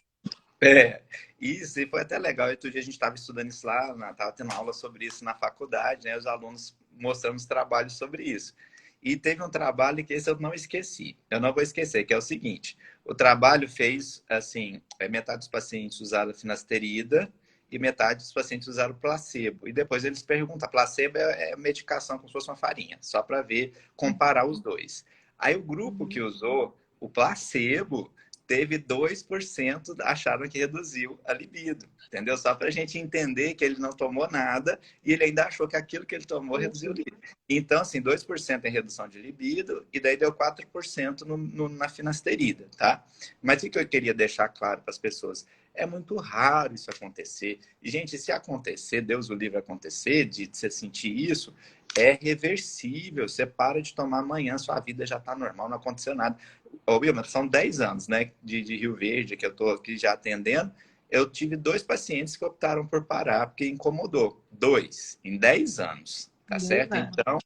Isso, e foi até legal. Outro dia a gente estava estudando isso lá, estava tendo aula sobre isso na faculdade, né? Os alunos mostrando os trabalhos sobre isso. E teve um trabalho que esse eu não esqueci, eu não vou esquecer, que é o seguinte: o trabalho fez, assim, metade dos pacientes usaram finasterida e metade dos pacientes usaram placebo. E depois eles perguntam, placebo é medicação como se fosse uma farinha, só para ver, comparar os dois. Aí o grupo que usou o placebo teve 2% acharam que reduziu a libido, entendeu? Só para a gente entender que ele não tomou nada e ele ainda achou que aquilo que ele tomou reduziu o libido. Então, assim, 2% em redução de libido e daí deu 4% na finasterida, tá? Mas o que eu queria deixar claro para as pessoas, é muito raro isso acontecer. E, gente, se acontecer, Deus o livre acontecer, de você sentir isso, é reversível. Você para de tomar amanhã, sua vida já está normal, não aconteceu nada. Ô, Wilma, são 10 anos, né, de Rio Verde, que eu estou aqui já atendendo. Eu tive 2 pacientes que optaram por parar porque incomodou. 2 em 10 anos, tá certo? Então,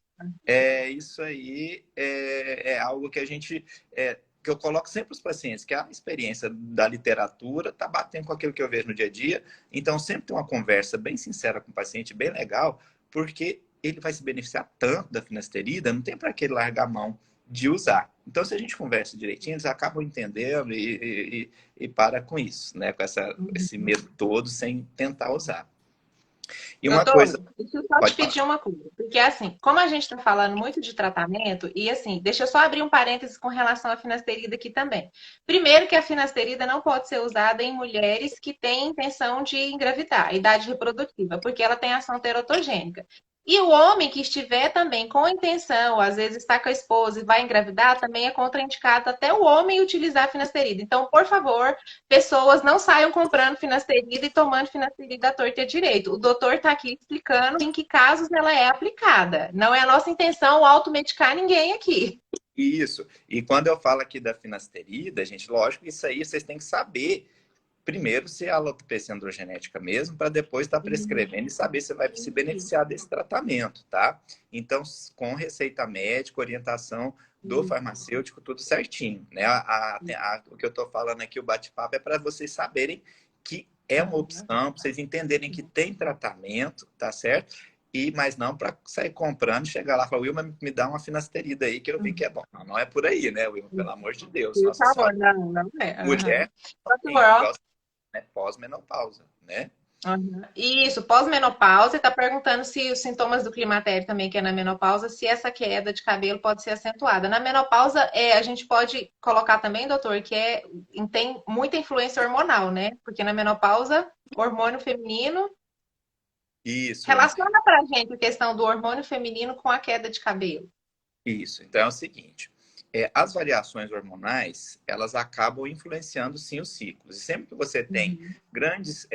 isso aí é algo que a gente... que eu coloco sempre os pacientes, que a experiência da literatura está batendo com aquilo que eu vejo no dia a dia. Então, sempre tem uma conversa bem sincera com o paciente, bem legal, porque ele vai se beneficiar tanto da finasterida, não tem para que ele largar a mão de usar. Então, se a gente conversa direitinho, eles acabam entendendo e para com isso, né? Com esse medo todo, sem tentar usar. E uma Doutor, coisa... deixa eu só te Pode falar. pedir uma coisa. Porque, assim, como a gente está falando muito de tratamento, e assim, deixa eu só abrir um parênteses com relação à finasterida aqui também. Primeiro, que a finasterida não pode ser usada em mulheres que têm intenção de engravidar, idade reprodutiva, porque ela tem ação teratogênica. E o homem que estiver também com a intenção, às vezes está com a esposa e vai engravidar, também é contraindicado até o homem utilizar finasterida. Então, por favor, pessoas não saiam comprando finasterida e tomando finasterida à torta e à direito. O doutor está aqui explicando em que casos ela é aplicada. Não é a nossa intenção automedicar ninguém aqui. Isso. E quando eu falo aqui da finasterida, gente, lógico que isso aí vocês têm que saber primeiro se é alopecia androgenética mesmo, para depois estar prescrevendo e saber se vai se beneficiar desse tratamento, tá? Então, com receita médica, orientação do farmacêutico, tudo certinho, né? O que eu estou falando aqui, o bate-papo, é para vocês saberem que é uma opção, para vocês entenderem que tem tratamento, tá certo? Mas não para sair comprando, chegar lá e falar, Wilma, me dá uma finasterida aí que eu vi que é bom. Não, não é por aí, né, Wilma? Pelo amor de Deus. Por Nossa favor, Senhora, não, não é. mulher, Doutor, tem, ó, igual, né, pós-menopausa, né? uhum. Isso, pós-menopausa, está perguntando se os sintomas do climatério também, que é na menopausa, se essa queda de cabelo pode ser acentuada. Na menopausa, a gente pode colocar também, doutor, que tem muita influência hormonal, né? Porque na menopausa, hormônio feminino. Isso, Relaciona pra gente a questão do hormônio feminino com a queda de cabelo. isso. Então é o seguinte, as variações hormonais, elas acabam influenciando sim os ciclos. E sempre que você tem Uhum. grandes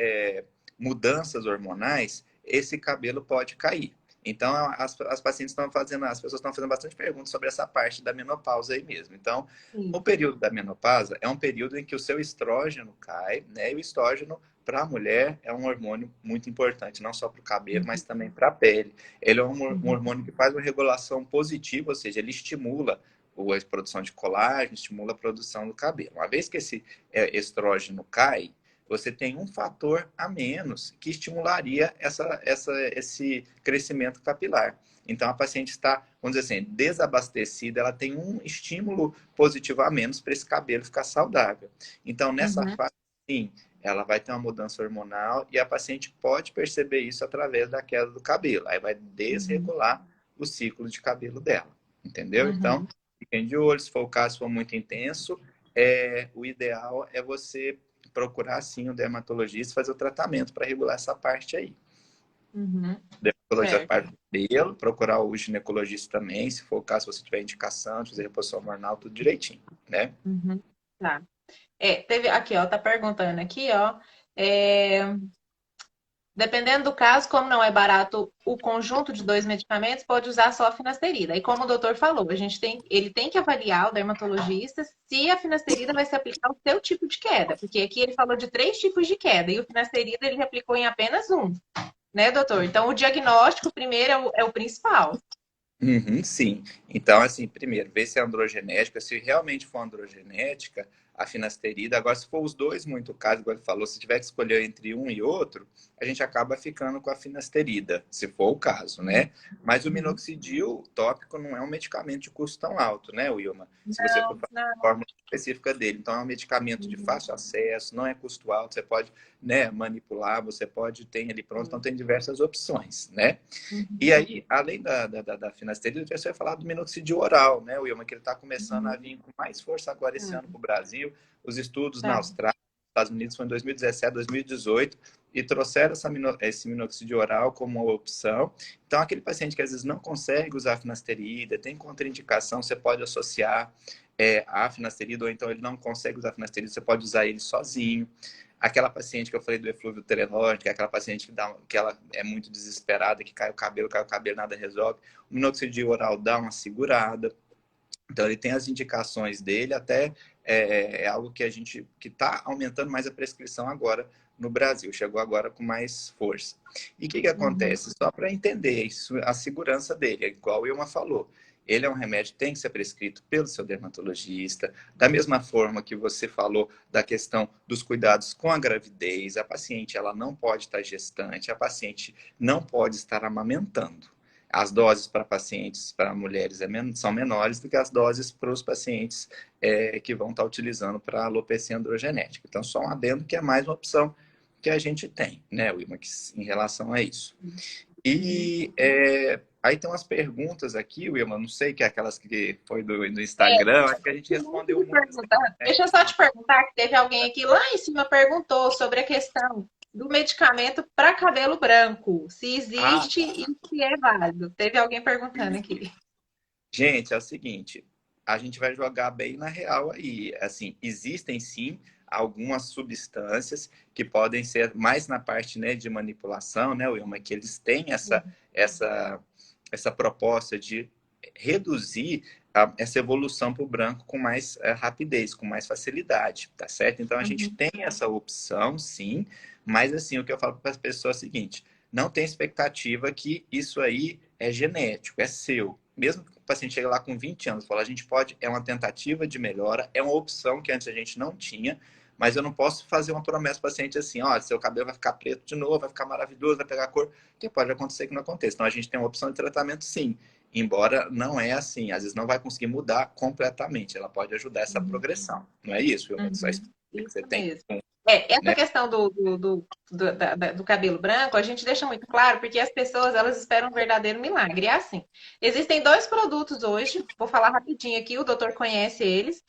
mudanças hormonais, esse cabelo pode cair. Então, as pacientes estão fazendo, as pessoas estão fazendo bastante perguntas sobre essa parte da menopausa aí mesmo. Então, o Sim. período da menopausa é um período em que o seu estrógeno cai, né? E o estrógeno, para a mulher, é um hormônio muito importante, não só para o cabelo, mas também para a pele. Ele é um Uhum. hormônio que faz uma regulação positiva, ou seja, ele estimula a produção de colágeno, estimula a produção do cabelo. Uma vez que esse estrógeno cai, você tem um fator a menos que estimularia esse crescimento capilar. Então, a paciente está, vamos dizer assim, desabastecida, ela tem um estímulo positivo a menos para esse cabelo ficar saudável. Então, nessa Uhum. fase, sim, ela vai ter uma mudança hormonal e a paciente pode perceber isso através da queda do cabelo. Aí vai Uhum. desregular o ciclo de cabelo dela, entendeu? Então, Uhum. fiquem de olho, se for o caso, for muito intenso, o ideal é você procurar sim o dermatologista e fazer o tratamento para regular essa parte aí. Uhum. Dermatologista Certo. parte do cabelo, procurar o ginecologista também, se for o caso, se você tiver indicação, de fazer reposição hormonal, tudo direitinho, né? Uhum. Tá. Teve aqui, ó, tá perguntando aqui, ó. é, Dependendo do caso, como não é barato o conjunto de dois medicamentos, pode usar só a finasterida. E como o doutor falou, ele tem que avaliar o dermatologista se a finasterida vai se aplicar ao seu tipo de queda, porque aqui ele falou de 3 tipos de queda e o finasterida ele aplicou em apenas um, né, doutor? Então o diagnóstico primeiro é o principal. Uhum, sim. Então, assim, primeiro, ver se é androgenética. Se realmente for androgenética, a finasterida. Agora, se for os dois muito caros, igual ele falou, se tiver que escolher entre um e outro, a gente acaba ficando com a finasterida, se for o caso, né? Mas o Uhum. minoxidil tópico não é um medicamento de custo tão alto, né, Wilma? Se você for Não, fazer a não. fórmula específica dele. Então, é um medicamento de fácil acesso, não é custo alto, você pode, né, manipular, você pode ter ele pronto, então Uhum. tem diversas opções, né? E Uhum. aí, além da finasterida, você vai falar do minoxidil oral, né, Wilma, que ele está começando a Uhum. vir com mais força agora esse ano para o Brasil. Os estudos na Tá. Austrália, nos Estados Unidos, foi em 2017, 2018, e trouxeram esse minoxidil oral como uma opção. Então, aquele paciente que às vezes não consegue usar a finasterida, tem contraindicação, você pode associar a finasterida, ou então ele não consegue usar a finasterida, você pode usar ele sozinho. Aquela paciente que eu falei do eflúvio terenóide, que é aquela paciente que ela é muito desesperada, que cai o cabelo, nada resolve. O minoxidil oral dá uma segurada. Então, ele tem as indicações dele, até algo que a gente que está aumentando mais a prescrição agora no Brasil, chegou agora com mais força. E o que Uhum. acontece? Só para entender isso, a segurança dele, é igual o Ilma falou. Ele é um remédio que tem que ser prescrito pelo seu dermatologista, da mesma forma que você falou da questão dos cuidados com a gravidez, a paciente ela não pode estar gestante, a paciente não pode estar amamentando. As doses para pacientes, para mulheres, são menores do que as doses para os pacientes que vão estar utilizando para alopecia androgenética. Então, só um adendo que é mais uma opção que a gente tem, né, Wilma, em relação a isso. Uhum. E aí tem umas perguntas aqui, Wilma, não sei que é aquelas que foi do É, Instagram, acho que a gente tem muito respondeu de muitas, perguntar. né? Deixa eu só te perguntar, que teve alguém aqui lá em cima perguntou sobre a questão. do medicamento para cabelo branco. Se Ah, existe e tá. se é válido. Teve alguém perguntando aqui. Gente, é o seguinte, a gente vai jogar bem na real aí. Assim, existem sim algumas substâncias que podem ser mais na parte, né, de manipulação, né, Wilma, que eles têm essa, essa proposta de reduzir essa evolução para o branco com mais rapidez, com mais facilidade, tá certo? Então a gente Uhum, tem essa opção, sim, mas assim, o que eu falo para as pessoas é o seguinte, não tem expectativa que isso aí é genético, é seu. Mesmo que o paciente chegue lá com 20 anos, fala, a gente pode, é uma tentativa de melhora, é uma opção que antes a gente não tinha, mas eu não posso fazer uma promessa para o paciente assim, ó, seu cabelo vai ficar preto de novo, vai ficar maravilhoso, vai pegar cor, que pode acontecer que não aconteça. Então a gente tem uma opção de tratamento sim, embora não é assim, às vezes não vai conseguir mudar completamente, ela pode ajudar essa uhum, progressão. Não é isso, Wilma? Só isso uhum. que você Isso tem, mesmo. Essa né? questão do cabelo branco, a gente deixa muito claro, porque as pessoas elas esperam um verdadeiro milagre. É assim. Existem dois produtos hoje, vou falar rapidinho aqui, o doutor conhece eles,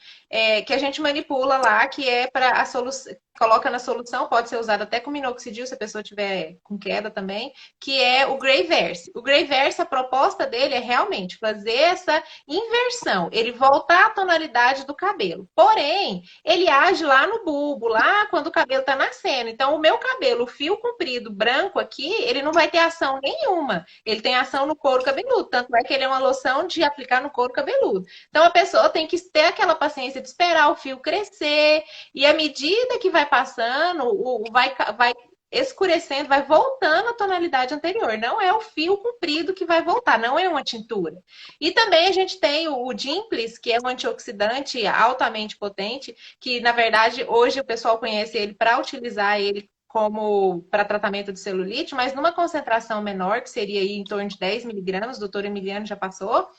que a gente manipula lá, que é para a solução, coloca na solução, pode ser usado até com minoxidil, se a pessoa tiver com queda também, que é o Greyverse. O Greyverse, a proposta dele é realmente fazer essa inversão, ele voltar à tonalidade do cabelo. Porém, ele age lá no bulbo, lá quando o cabelo está nascendo. Então, o meu cabelo, o fio comprido branco aqui, ele não vai ter ação nenhuma. Ele tem ação no couro cabeludo. Tanto é que ele é uma loção de aplicar no couro cabeludo. Então, a pessoa tem que ter aquela paciência de esperar o fio crescer. E à medida que vai passando, vai escurecendo, vai voltando à tonalidade anterior. Não é o fio comprido que vai voltar, não é uma tintura. E também a gente tem o Dimples, que é um antioxidante altamente potente, que na verdade hoje o pessoal conhece ele para utilizar ele como para tratamento de celulite, mas numa concentração menor, que seria aí em torno de 10 miligramas, o doutor Emiliano já passou.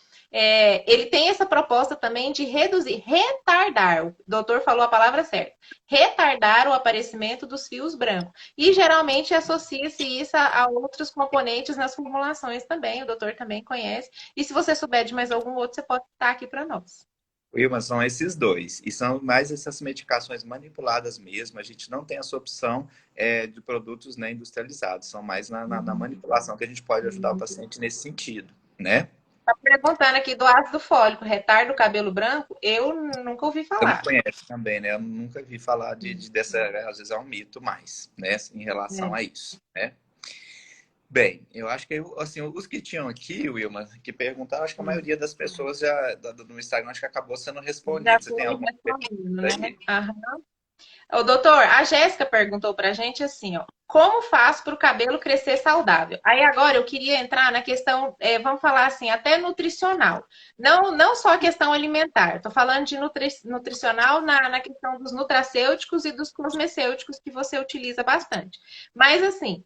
Ele tem essa proposta também de reduzir, retardar, o doutor falou a palavra certa, retardar o aparecimento dos fios brancos. E geralmente associa-se isso a outros componentes nas formulações também, o doutor também conhece. E se você souber de mais algum outro, você pode estar aqui para nós. Wilma, são esses dois. E são mais essas medicações manipuladas mesmo. A gente não tem essa opção de produtos, né, industrializados. São mais na Uhum. manipulação que a gente pode ajudar o paciente nesse sentido, né? Tá perguntando aqui do ácido fólico, retardo do cabelo branco, eu nunca ouvi Você não falar. conhece também, né? Eu nunca vi falar dessa, às vezes é um mito mais, né? Em relação É. a isso, né? Bem, eu acho que assim, os que tinham aqui, Wilma, que perguntaram, acho que a maioria das pessoas já no Instagram acho que acabou sendo Já respondido. Você tem foi alguma respondendo, pergunta né? aí? Aham. Ô, doutor, a Jéssica perguntou pra gente assim, ó, como faz para o cabelo crescer saudável? Aí agora eu queria entrar na questão, vamos falar assim, até nutricional. Não só a questão alimentar. Estou falando de nutricional na questão dos nutracêuticos e dos cosmecêuticos que você utiliza bastante. Mas assim,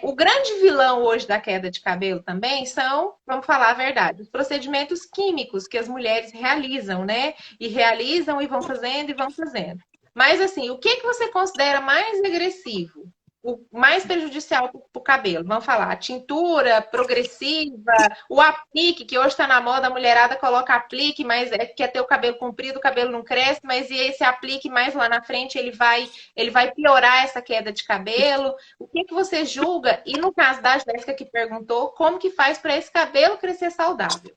o grande vilão hoje da queda de cabelo também são, vamos falar a verdade, os procedimentos químicos que as mulheres realizam, né? E realizam e vão fazendo e vão fazendo. Mas assim, o que que você considera mais agressivo? O mais prejudicial para o cabelo? Vamos falar, a tintura progressiva, o aplique, que hoje está na moda, a mulherada coloca aplique, mas quer ter o cabelo comprido, o cabelo não cresce, mas e esse aplique mais lá na frente ele vai piorar essa queda de cabelo. O que que você julga? E no caso da Jéssica que perguntou, como que faz para esse cabelo crescer saudável?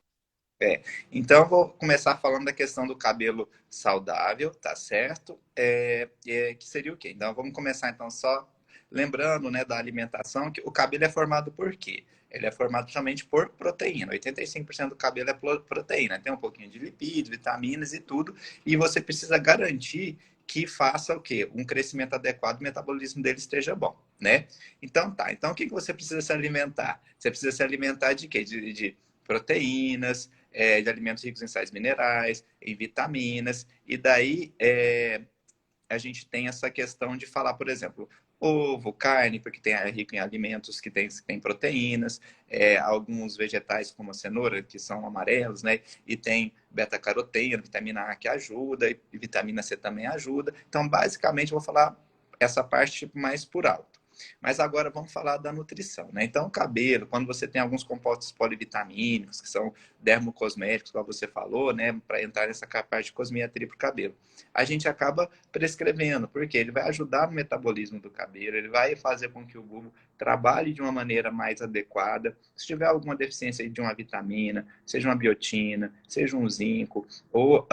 É, então, eu vou começar falando da questão do cabelo saudável, tá certo? Que seria o quê? Então, vamos começar então só lembrando, né, da alimentação, que o cabelo é formado por quê? Ele é formado somente por proteína. 85% do cabelo é proteína. Tem um pouquinho de lipídios, vitaminas e tudo. E você precisa garantir que faça o quê? Um crescimento adequado, o metabolismo dele esteja bom, né? Então, tá. Então, o que você precisa se alimentar? Você precisa se alimentar de quê? De proteínas, de alimentos ricos em sais minerais, em vitaminas, e daí a gente tem essa questão de falar, por exemplo, ovo, carne, porque é rico em alimentos que tem proteínas, alguns vegetais como a cenoura, que são amarelos, né? E tem beta-caroteno, vitamina A que ajuda, e vitamina C também ajuda. Então, basicamente, eu vou falar essa parte mais por alto. Mas agora vamos falar da nutrição, né? Então, o cabelo, quando você tem alguns compostos polivitamínicos, que são dermocosméticos, como você falou, né? Para entrar nessa parte de cosmetria para o cabelo, a gente acaba prescrevendo, porque ele vai ajudar no metabolismo do cabelo, ele vai fazer com que o bulbo trabalhe de uma maneira mais adequada. Se tiver alguma deficiência de uma vitamina, seja uma biotina, seja um zinco, ou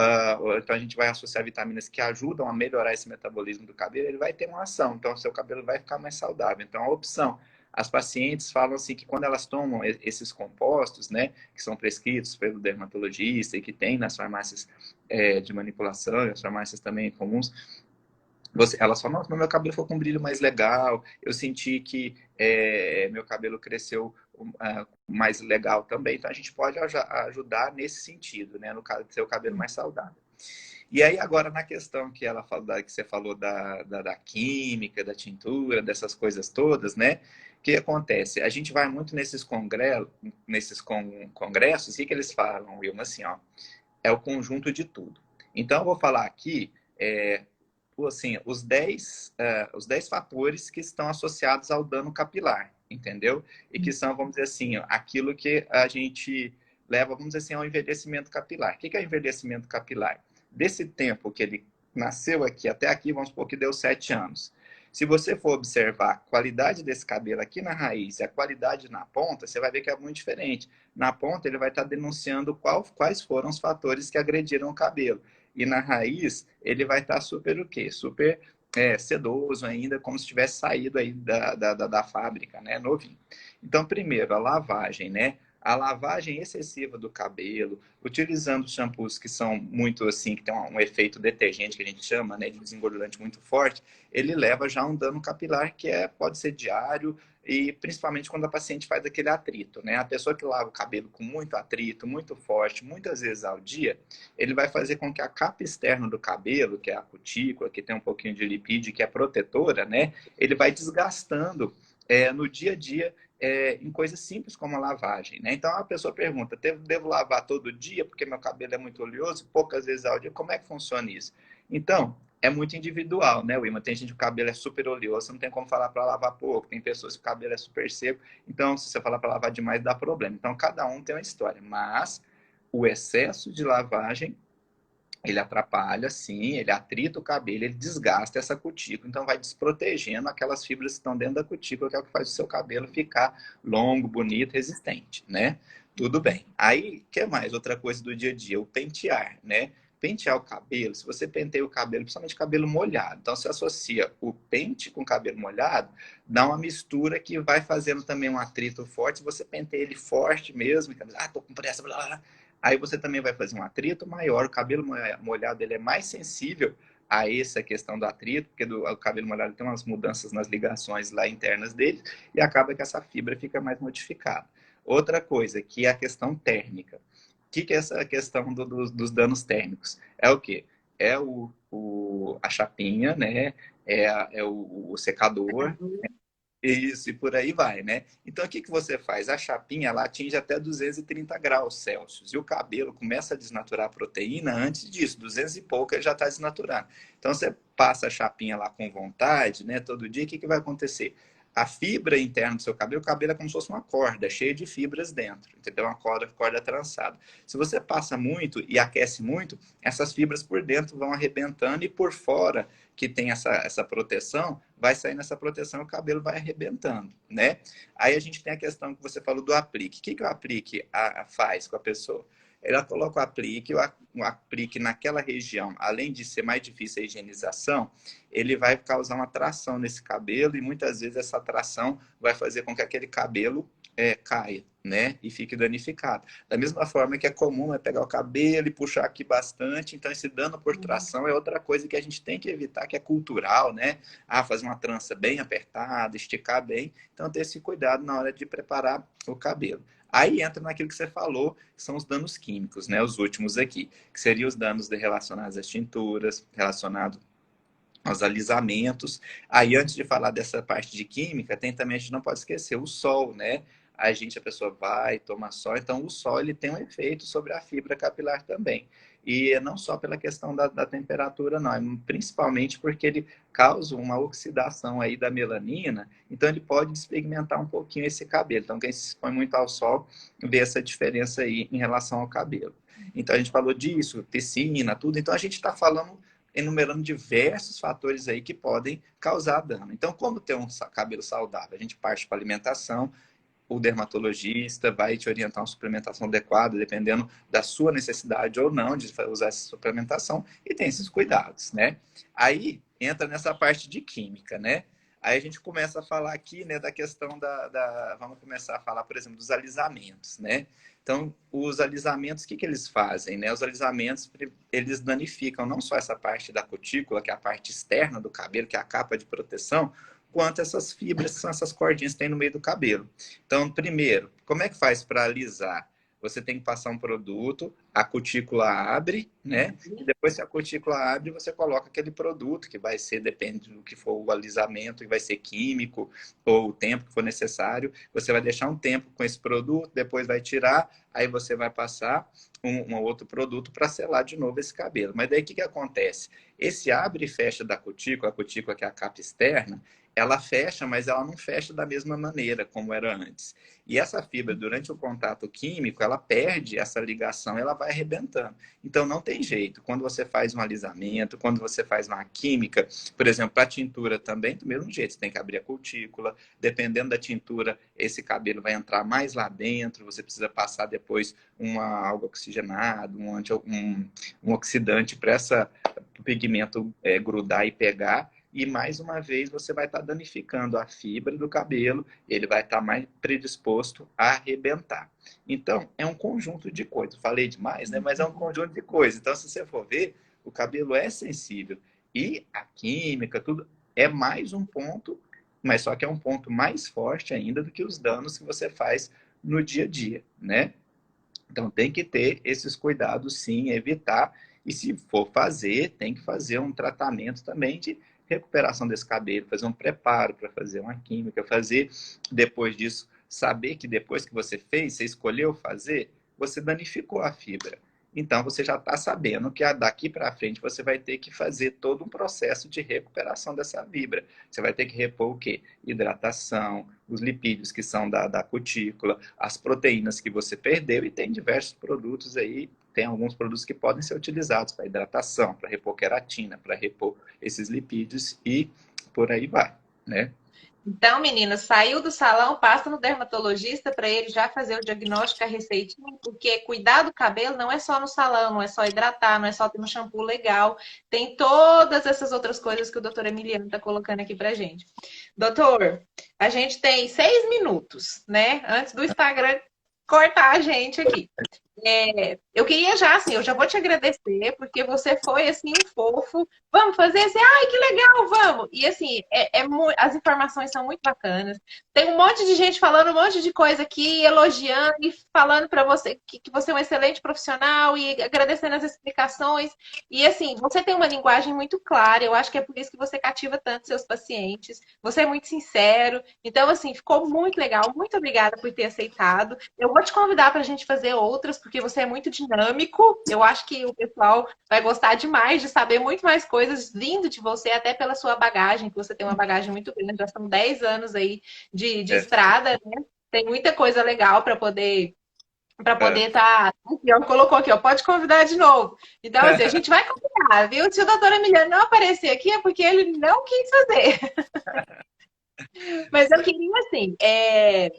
então a gente vai associar vitaminas que ajudam a melhorar esse metabolismo do cabelo, ele vai ter uma ação, então o seu cabelo vai ficar mais saudável. Então, a opção. As pacientes falam assim que quando elas tomam esses compostos, né, que são prescritos pelo dermatologista e que tem nas farmácias de manipulação, e as farmácias também comuns, elas falam, nossa, meu cabelo ficou com um brilho mais legal, eu senti que meu cabelo cresceu mais legal também. Então, a gente pode ajudar nesse sentido, né, no caso de ter o cabelo mais saudável. E aí, agora, na questão que ela falou, que você falou da química, da tintura, dessas coisas todas, né? O que acontece? A gente vai muito nesses congressos, e o que eles falam, Wilma, assim, ó, é o conjunto de tudo. Então, eu vou falar aqui, assim, os dez fatores que estão associados ao dano capilar, entendeu? E que são, vamos dizer assim, ó, aquilo que a gente leva, vamos dizer assim, ao envelhecimento capilar. O que é envelhecimento capilar? Desse tempo que ele nasceu aqui até aqui, vamos supor que deu 7 anos. Se você for observar a qualidade desse cabelo aqui na raiz e a qualidade na ponta, você vai ver que é muito diferente. Na ponta, ele vai estar denunciando quais foram os fatores que agrediram o cabelo. E na raiz, ele vai estar super o quê? Super sedoso ainda, como se tivesse saído aí da fábrica, né? Novinho. Então, primeiro, a lavagem, né? A lavagem excessiva do cabelo, utilizando shampoos que são muito assim, que tem um efeito detergente, que a gente chama, né, de desengordurante muito forte, ele leva já um dano capilar que pode ser diário, e principalmente quando a paciente faz aquele atrito, né? A pessoa que lava o cabelo com muito atrito, muito forte, muitas vezes ao dia, ele vai fazer com que a capa externa do cabelo, que é a cutícula, que tem um pouquinho de lipídio, que é protetora, né? Ele vai desgastando no dia a dia, em coisas simples como a lavagem, né? Então a pessoa pergunta, devo lavar todo dia porque meu cabelo é muito oleoso, poucas vezes ao dia, como é que funciona isso? Então, é muito individual, né, Wilma? Tem gente que o cabelo é super oleoso, não tem como falar para lavar pouco, tem pessoas que o cabelo é super seco, então se você falar para lavar demais dá problema. Então cada um tem uma história, mas o excesso de lavagem ele atrapalha, sim, ele atrita o cabelo, ele desgasta essa cutícula, então vai desprotegendo aquelas fibras que estão dentro da cutícula, que é o que faz o seu cabelo ficar longo, bonito, resistente, né? Tudo bem. Aí, o que mais? Outra coisa do dia a dia, o pentear, né? Pentear o cabelo, se você penteia o cabelo, principalmente cabelo molhado, então você associa o pente com o cabelo molhado, dá uma mistura que vai fazendo também um atrito forte, se você penteia ele forte mesmo, tô com pressa, blá, blá, blá, aí você também vai fazer um atrito maior, o cabelo molhado ele é mais sensível a essa questão do atrito, porque o cabelo molhado tem umas mudanças nas ligações lá internas dele, e acaba que essa fibra fica mais modificada. Outra coisa, que é a questão térmica. O que é essa questão dos danos térmicos? É o quê? É a chapinha, né? É o secador, isso, e por aí vai, né? Então, o que você faz? A chapinha, ela atinge até 230 graus Celsius. E o cabelo começa a desnaturar a proteína antes disso. 200 e pouco ele já está desnaturando. Então, você passa a chapinha lá com vontade, né? Todo dia, o que vai acontecer? A fibra interna do seu cabelo, o cabelo é como se fosse uma corda, cheia de fibras dentro, entendeu? Uma corda trançada. Se você passa muito e aquece muito, essas fibras por dentro vão arrebentando e por fora, que tem essa proteção, vai saindo essa proteção e o cabelo vai arrebentando, né? Aí a gente tem a questão que você falou do aplique. O que o aplique faz com a pessoa? Ela coloca o aplique naquela região, além de ser mais difícil a higienização, ele vai causar uma tração nesse cabelo e muitas vezes essa tração vai fazer com que aquele cabelo caia, né? E fique danificado. Da mesma forma que é comum pegar o cabelo e puxar aqui bastante, então esse dano por tração é outra coisa que a gente tem que evitar, que é cultural, né? Fazer uma trança bem apertada, esticar bem, então ter esse cuidado na hora de preparar o cabelo. Aí entra naquilo que você falou, que são os danos químicos, né? Os últimos aqui, que seriam os danos relacionados às tinturas, relacionados aos alisamentos. Aí, antes de falar dessa parte de química, tem também, a gente não pode esquecer, o sol, né? A pessoa vai, toma sol, então o sol ele tem um efeito sobre a fibra capilar também. E não só pela questão da temperatura, não, é principalmente porque ele causa uma oxidação aí da melanina, então ele pode despigmentar um pouquinho esse cabelo. Então, quem se expõe muito ao sol vê essa diferença aí em relação ao cabelo. Então, a gente falou disso, piscina, tudo. Então, a gente está falando, enumerando diversos fatores aí que podem causar dano. Então, como ter um cabelo saudável? A gente parte para alimentação, o dermatologista vai te orientar uma suplementação adequada, dependendo da sua necessidade ou não de usar essa suplementação, e tem esses cuidados, né? Aí entra nessa parte de química, né? Aí a gente começa a falar aqui, né, da questão Vamos começar a falar, por exemplo, dos alisamentos, né? Então, os alisamentos, o que eles fazem, né? Os alisamentos, eles danificam não só essa parte da cutícula, que é a parte externa do cabelo, que é a capa de proteção, quanto essas fibras, que são essas cordinhas que tem no meio do cabelo. Então, primeiro, como é que faz para alisar? Você tem que passar um produto, a cutícula abre, né? E depois que a cutícula abre, você coloca aquele produto, que vai ser, depende do que for o alisamento, que vai ser químico, ou o tempo que for necessário. Você vai deixar um tempo com esse produto, depois vai tirar, aí você vai passar um outro produto para selar de novo esse cabelo. Mas daí o que acontece? Esse abre e fecha da cutícula, a cutícula que é a capa externa, ela fecha, mas ela não fecha da mesma maneira como era antes. E essa fibra, durante o contato químico, ela perde essa ligação, ela vai arrebentando. Então, não tem jeito. Quando você faz um alisamento, quando você faz uma química, por exemplo, para tintura também, do mesmo jeito, você tem que abrir a cutícula. Dependendo da tintura, esse cabelo vai entrar mais lá dentro, você precisa passar depois algo oxigenado, um oxidante para o pigmento grudar e pegar. E mais uma vez você vai estar danificando a fibra do cabelo, ele vai estar mais predisposto a arrebentar. Então, é um conjunto de coisas. Falei demais, né? Mas é um conjunto de coisas. Então, se você for ver, o cabelo é sensível. E a química, tudo, é mais um ponto, mas só que é um ponto mais forte ainda do que os danos que você faz no dia a dia, né? Então, tem que ter esses cuidados, sim, evitar. E se for fazer, tem que fazer um tratamento também de recuperação desse cabelo, fazer um preparo para fazer uma química, fazer, depois disso, saber que depois que você fez, você escolheu fazer, você danificou a fibra. Então, você já está sabendo que daqui para frente você vai ter que fazer todo um processo de recuperação dessa fibra. Você vai ter que repor o quê? Hidratação, os lipídios que são da cutícula, as proteínas que você perdeu, e tem diversos produtos aí. Tem alguns produtos que podem ser utilizados para hidratação, para repor queratina, para repor esses lipídios e por aí vai, né? Então, menina, saiu do salão, passa no dermatologista para ele já fazer o diagnóstico, a receitinha, porque cuidar do cabelo não é só no salão, não é só hidratar, não é só ter um shampoo legal, tem todas essas outras coisas que o doutor Emiliano está colocando aqui para gente. Doutor, a gente tem 6 minutos, né? Antes do Instagram cortar a gente aqui. Eu queria já, assim, eu já vou te agradecer, porque você foi, assim, um fofo. Vamos fazer assim, ai, que legal, vamos! E, assim, as informações são muito bacanas. Tem um monte de gente falando um monte de coisa aqui, elogiando e falando para você que você é um excelente profissional e agradecendo as explicações. E, assim, você tem uma linguagem muito clara, eu acho que é por isso que você cativa tanto seus pacientes. Você é muito sincero. Então, assim, ficou muito legal. Muito obrigada por ter aceitado. Eu vou te convidar para a gente fazer outras, porque você é muito dinâmico. Eu acho que o pessoal vai gostar demais de saber muito mais coisas vindo de você, até pela sua bagagem, que você tem uma bagagem muito grande, já são 10 anos aí de É, estrada, né? Tem muita coisa legal para é. poder estar. Aqui, ó, colocou aqui, ó, pode convidar de novo. Então, assim, a gente vai convidar, viu? Se o doutor Emiliano não aparecer aqui, é porque ele não quis fazer. Mas eu queria, assim,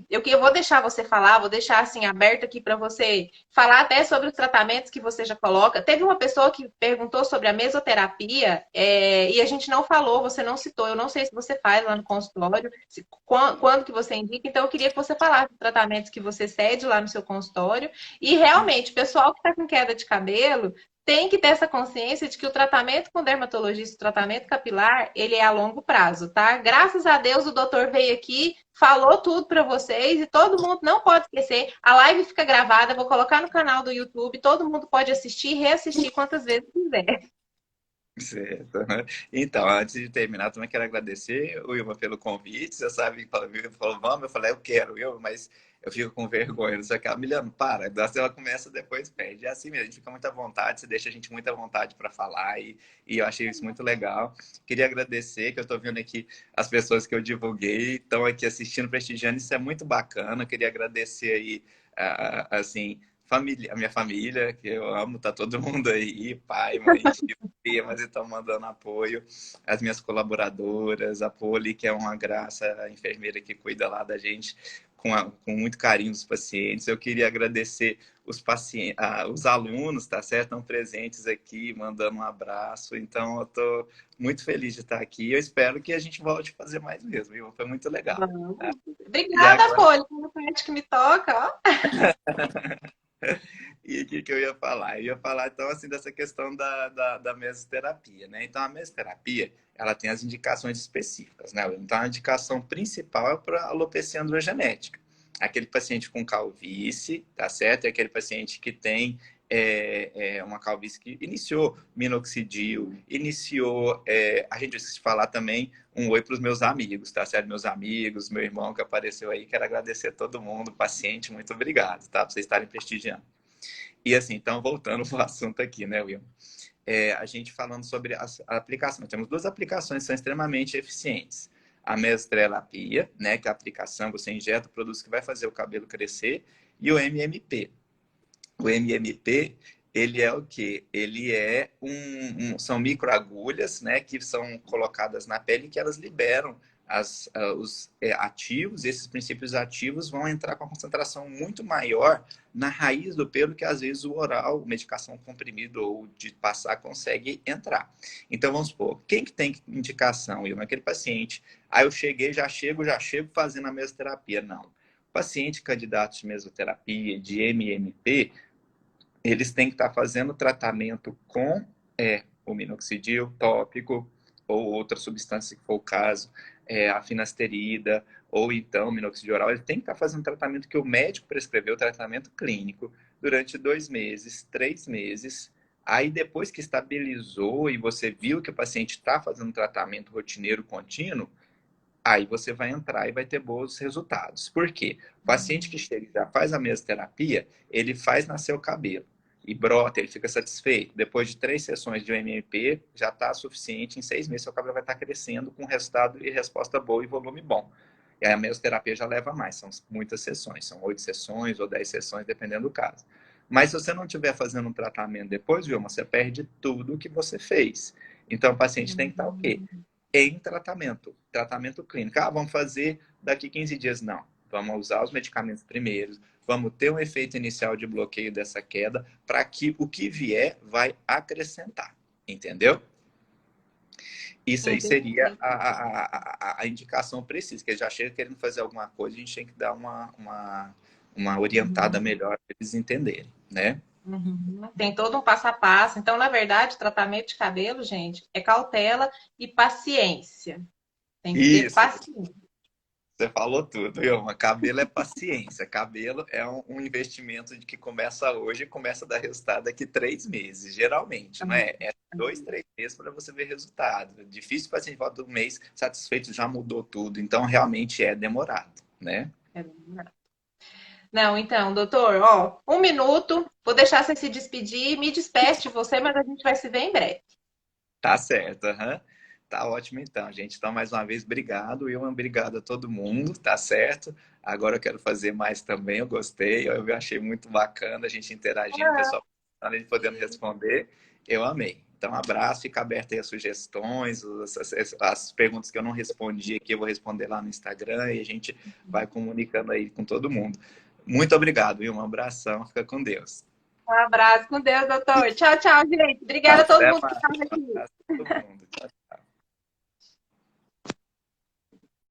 eu vou deixar você falar, vou deixar, assim, aberto aqui para você falar até sobre os tratamentos que você já coloca. Teve uma pessoa que perguntou sobre a mesoterapia, e a gente não falou, você não citou, eu não sei se você faz lá no consultório, quando que você indica, então eu queria que você falasse dos tratamentos que você cede lá no seu consultório. E realmente, pessoal que está com queda de cabelo, tem que ter essa consciência de que o tratamento com dermatologista, o tratamento capilar, ele é a longo prazo, tá? Graças a Deus o doutor veio aqui, falou tudo para vocês e todo mundo não pode esquecer. A live fica gravada, vou colocar no canal do YouTube, todo mundo pode assistir e reassistir quantas vezes quiser. Certo. Aham. Então, antes de terminar, também quero agradecer o Ilma pelo convite. Você sabe, falou, vamos, eu falei, eu quero, Ilma, mas eu fico com vergonha, não sei o que. Ela me lembra, para, ela começa, depois perde. É assim mesmo, a gente fica muito à vontade, você deixa a gente muito à vontade para falar, e eu achei isso muito legal. Queria agradecer, que eu estou vendo aqui as pessoas que eu divulguei, estão aqui assistindo, prestigiando, isso é muito bacana. Eu queria agradecer aí, assim, família, a minha família, que eu amo, tá todo mundo aí, pai, mãe, tio, mas estão mandando apoio. As minhas colaboradoras, a Poli, que é uma graça, a enfermeira que cuida lá da gente com muito carinho dos pacientes. Eu queria agradecer os pacientes, os alunos, tá certo? Estão presentes aqui, mandando um abraço. Então, eu estou muito feliz de estar aqui. Eu espero que a gente volte a fazer mais mesmo, viu? Foi muito legal. Tá? E Obrigada, agora, Poli, pela parte que me toca, ó. e o que, que eu ia falar? Eu ia falar, então, assim, dessa questão da mesoterapia, né? Então, a mesoterapia, ela tem as indicações específicas, né? Então, a indicação principal é para alopecia androgenética. Aquele paciente com calvície, tá certo? É aquele paciente que tem uma calvície que iniciou minoxidil, iniciou... a gente esquece de falar também um oi para os meus amigos, tá certo? Meus amigos, meu irmão que apareceu aí, quero agradecer a todo mundo, paciente, muito obrigado, tá? Por vocês estarem prestigiando. E assim, então, voltando para o assunto aqui, né, Will? A gente falando sobre a aplicação. Temos duas aplicações que são extremamente eficientes. A mesoterapia, né, que é a aplicação, você injeta o produto que vai fazer o cabelo crescer, e o MMP. O MMP, ele é o quê? Ele é são microagulhas, né, que são colocadas na pele que elas liberam os ativos, e esses princípios ativos vão entrar com a concentração muito maior na raiz do pelo que às vezes o oral, medicação comprimido ou de passar consegue entrar. Então vamos supor, quem que tem indicação? Eu, aquele paciente, eu cheguei, já chego fazendo a mesoterapia. Não. Paciente candidato de mesoterapia, de MMP, eles têm que estar fazendo tratamento com o minoxidil tópico ou outra substância, que for o caso, a finasterida, ou então minoxidil oral. Ele tem que estar fazendo tratamento que o médico prescreveu, tratamento clínico, durante 2 meses, 3 meses. Aí, depois que estabilizou e você viu que o paciente está fazendo tratamento rotineiro contínuo, aí você vai entrar e vai ter bons resultados. Por quê? O paciente que chega e já faz a mesoterapia, ele faz nascer o cabelo e brota, ele fica satisfeito. Depois de 3 sessões de MMP, já está suficiente. Em 6 meses, seu cabelo vai estar crescendo com resultado e resposta boa e volume bom. E aí a mesoterapia já leva mais, são muitas sessões, são 8 sessões ou 10 sessões, dependendo do caso. Mas se você não estiver fazendo um tratamento depois, Vilma, você perde tudo o que você fez. Então o paciente tem que estar o quê? Em tratamento clínico. Vamos fazer daqui 15 dias. Não. Vamos usar os medicamentos primeiro, vamos ter um efeito inicial de bloqueio dessa queda, para que o que vier vai acrescentar. Entendeu? Isso aí seria Entendi. a indicação precisa, que ele já chega querendo fazer alguma coisa, a gente tem que dar uma orientada melhor para eles entenderem, né? Uhum. Tem todo um passo a passo. Então, na verdade, tratamento de cabelo, gente, é cautela e paciência. Tem que ter Isso. paciência. Você falou tudo, Ilma. Cabelo é paciência. Cabelo é um investimento de que começa hoje e começa a dar resultado daqui 3 meses, geralmente, não é? É 2, 3 meses para você ver resultado. É difícil o paciente volta do mês satisfeito, já mudou tudo. Então, realmente é demorado, né? Não, então, doutor, ó, 1 minuto. Vou deixar você se despedir. Me despede de você, mas a gente vai se ver em breve. Tá certo, aham. Tá ótimo então, gente. Então, mais uma vez, obrigado. Ilma, obrigado a todo mundo, tá certo? Agora eu quero fazer mais também, eu gostei, eu achei muito bacana a gente interagindo, o pessoal além de podendo responder, eu amei. Então, um abraço, fica aberto aí as sugestões, as perguntas que eu não respondi aqui, eu vou responder lá no Instagram e a gente vai comunicando aí com todo mundo. Muito obrigado, Ilma, um abração, fica com Deus. Um abraço com Deus, doutor. Tchau, tchau, gente. Obrigada a todo Até mundo que mais, estava um aqui. abraço a todo mundo.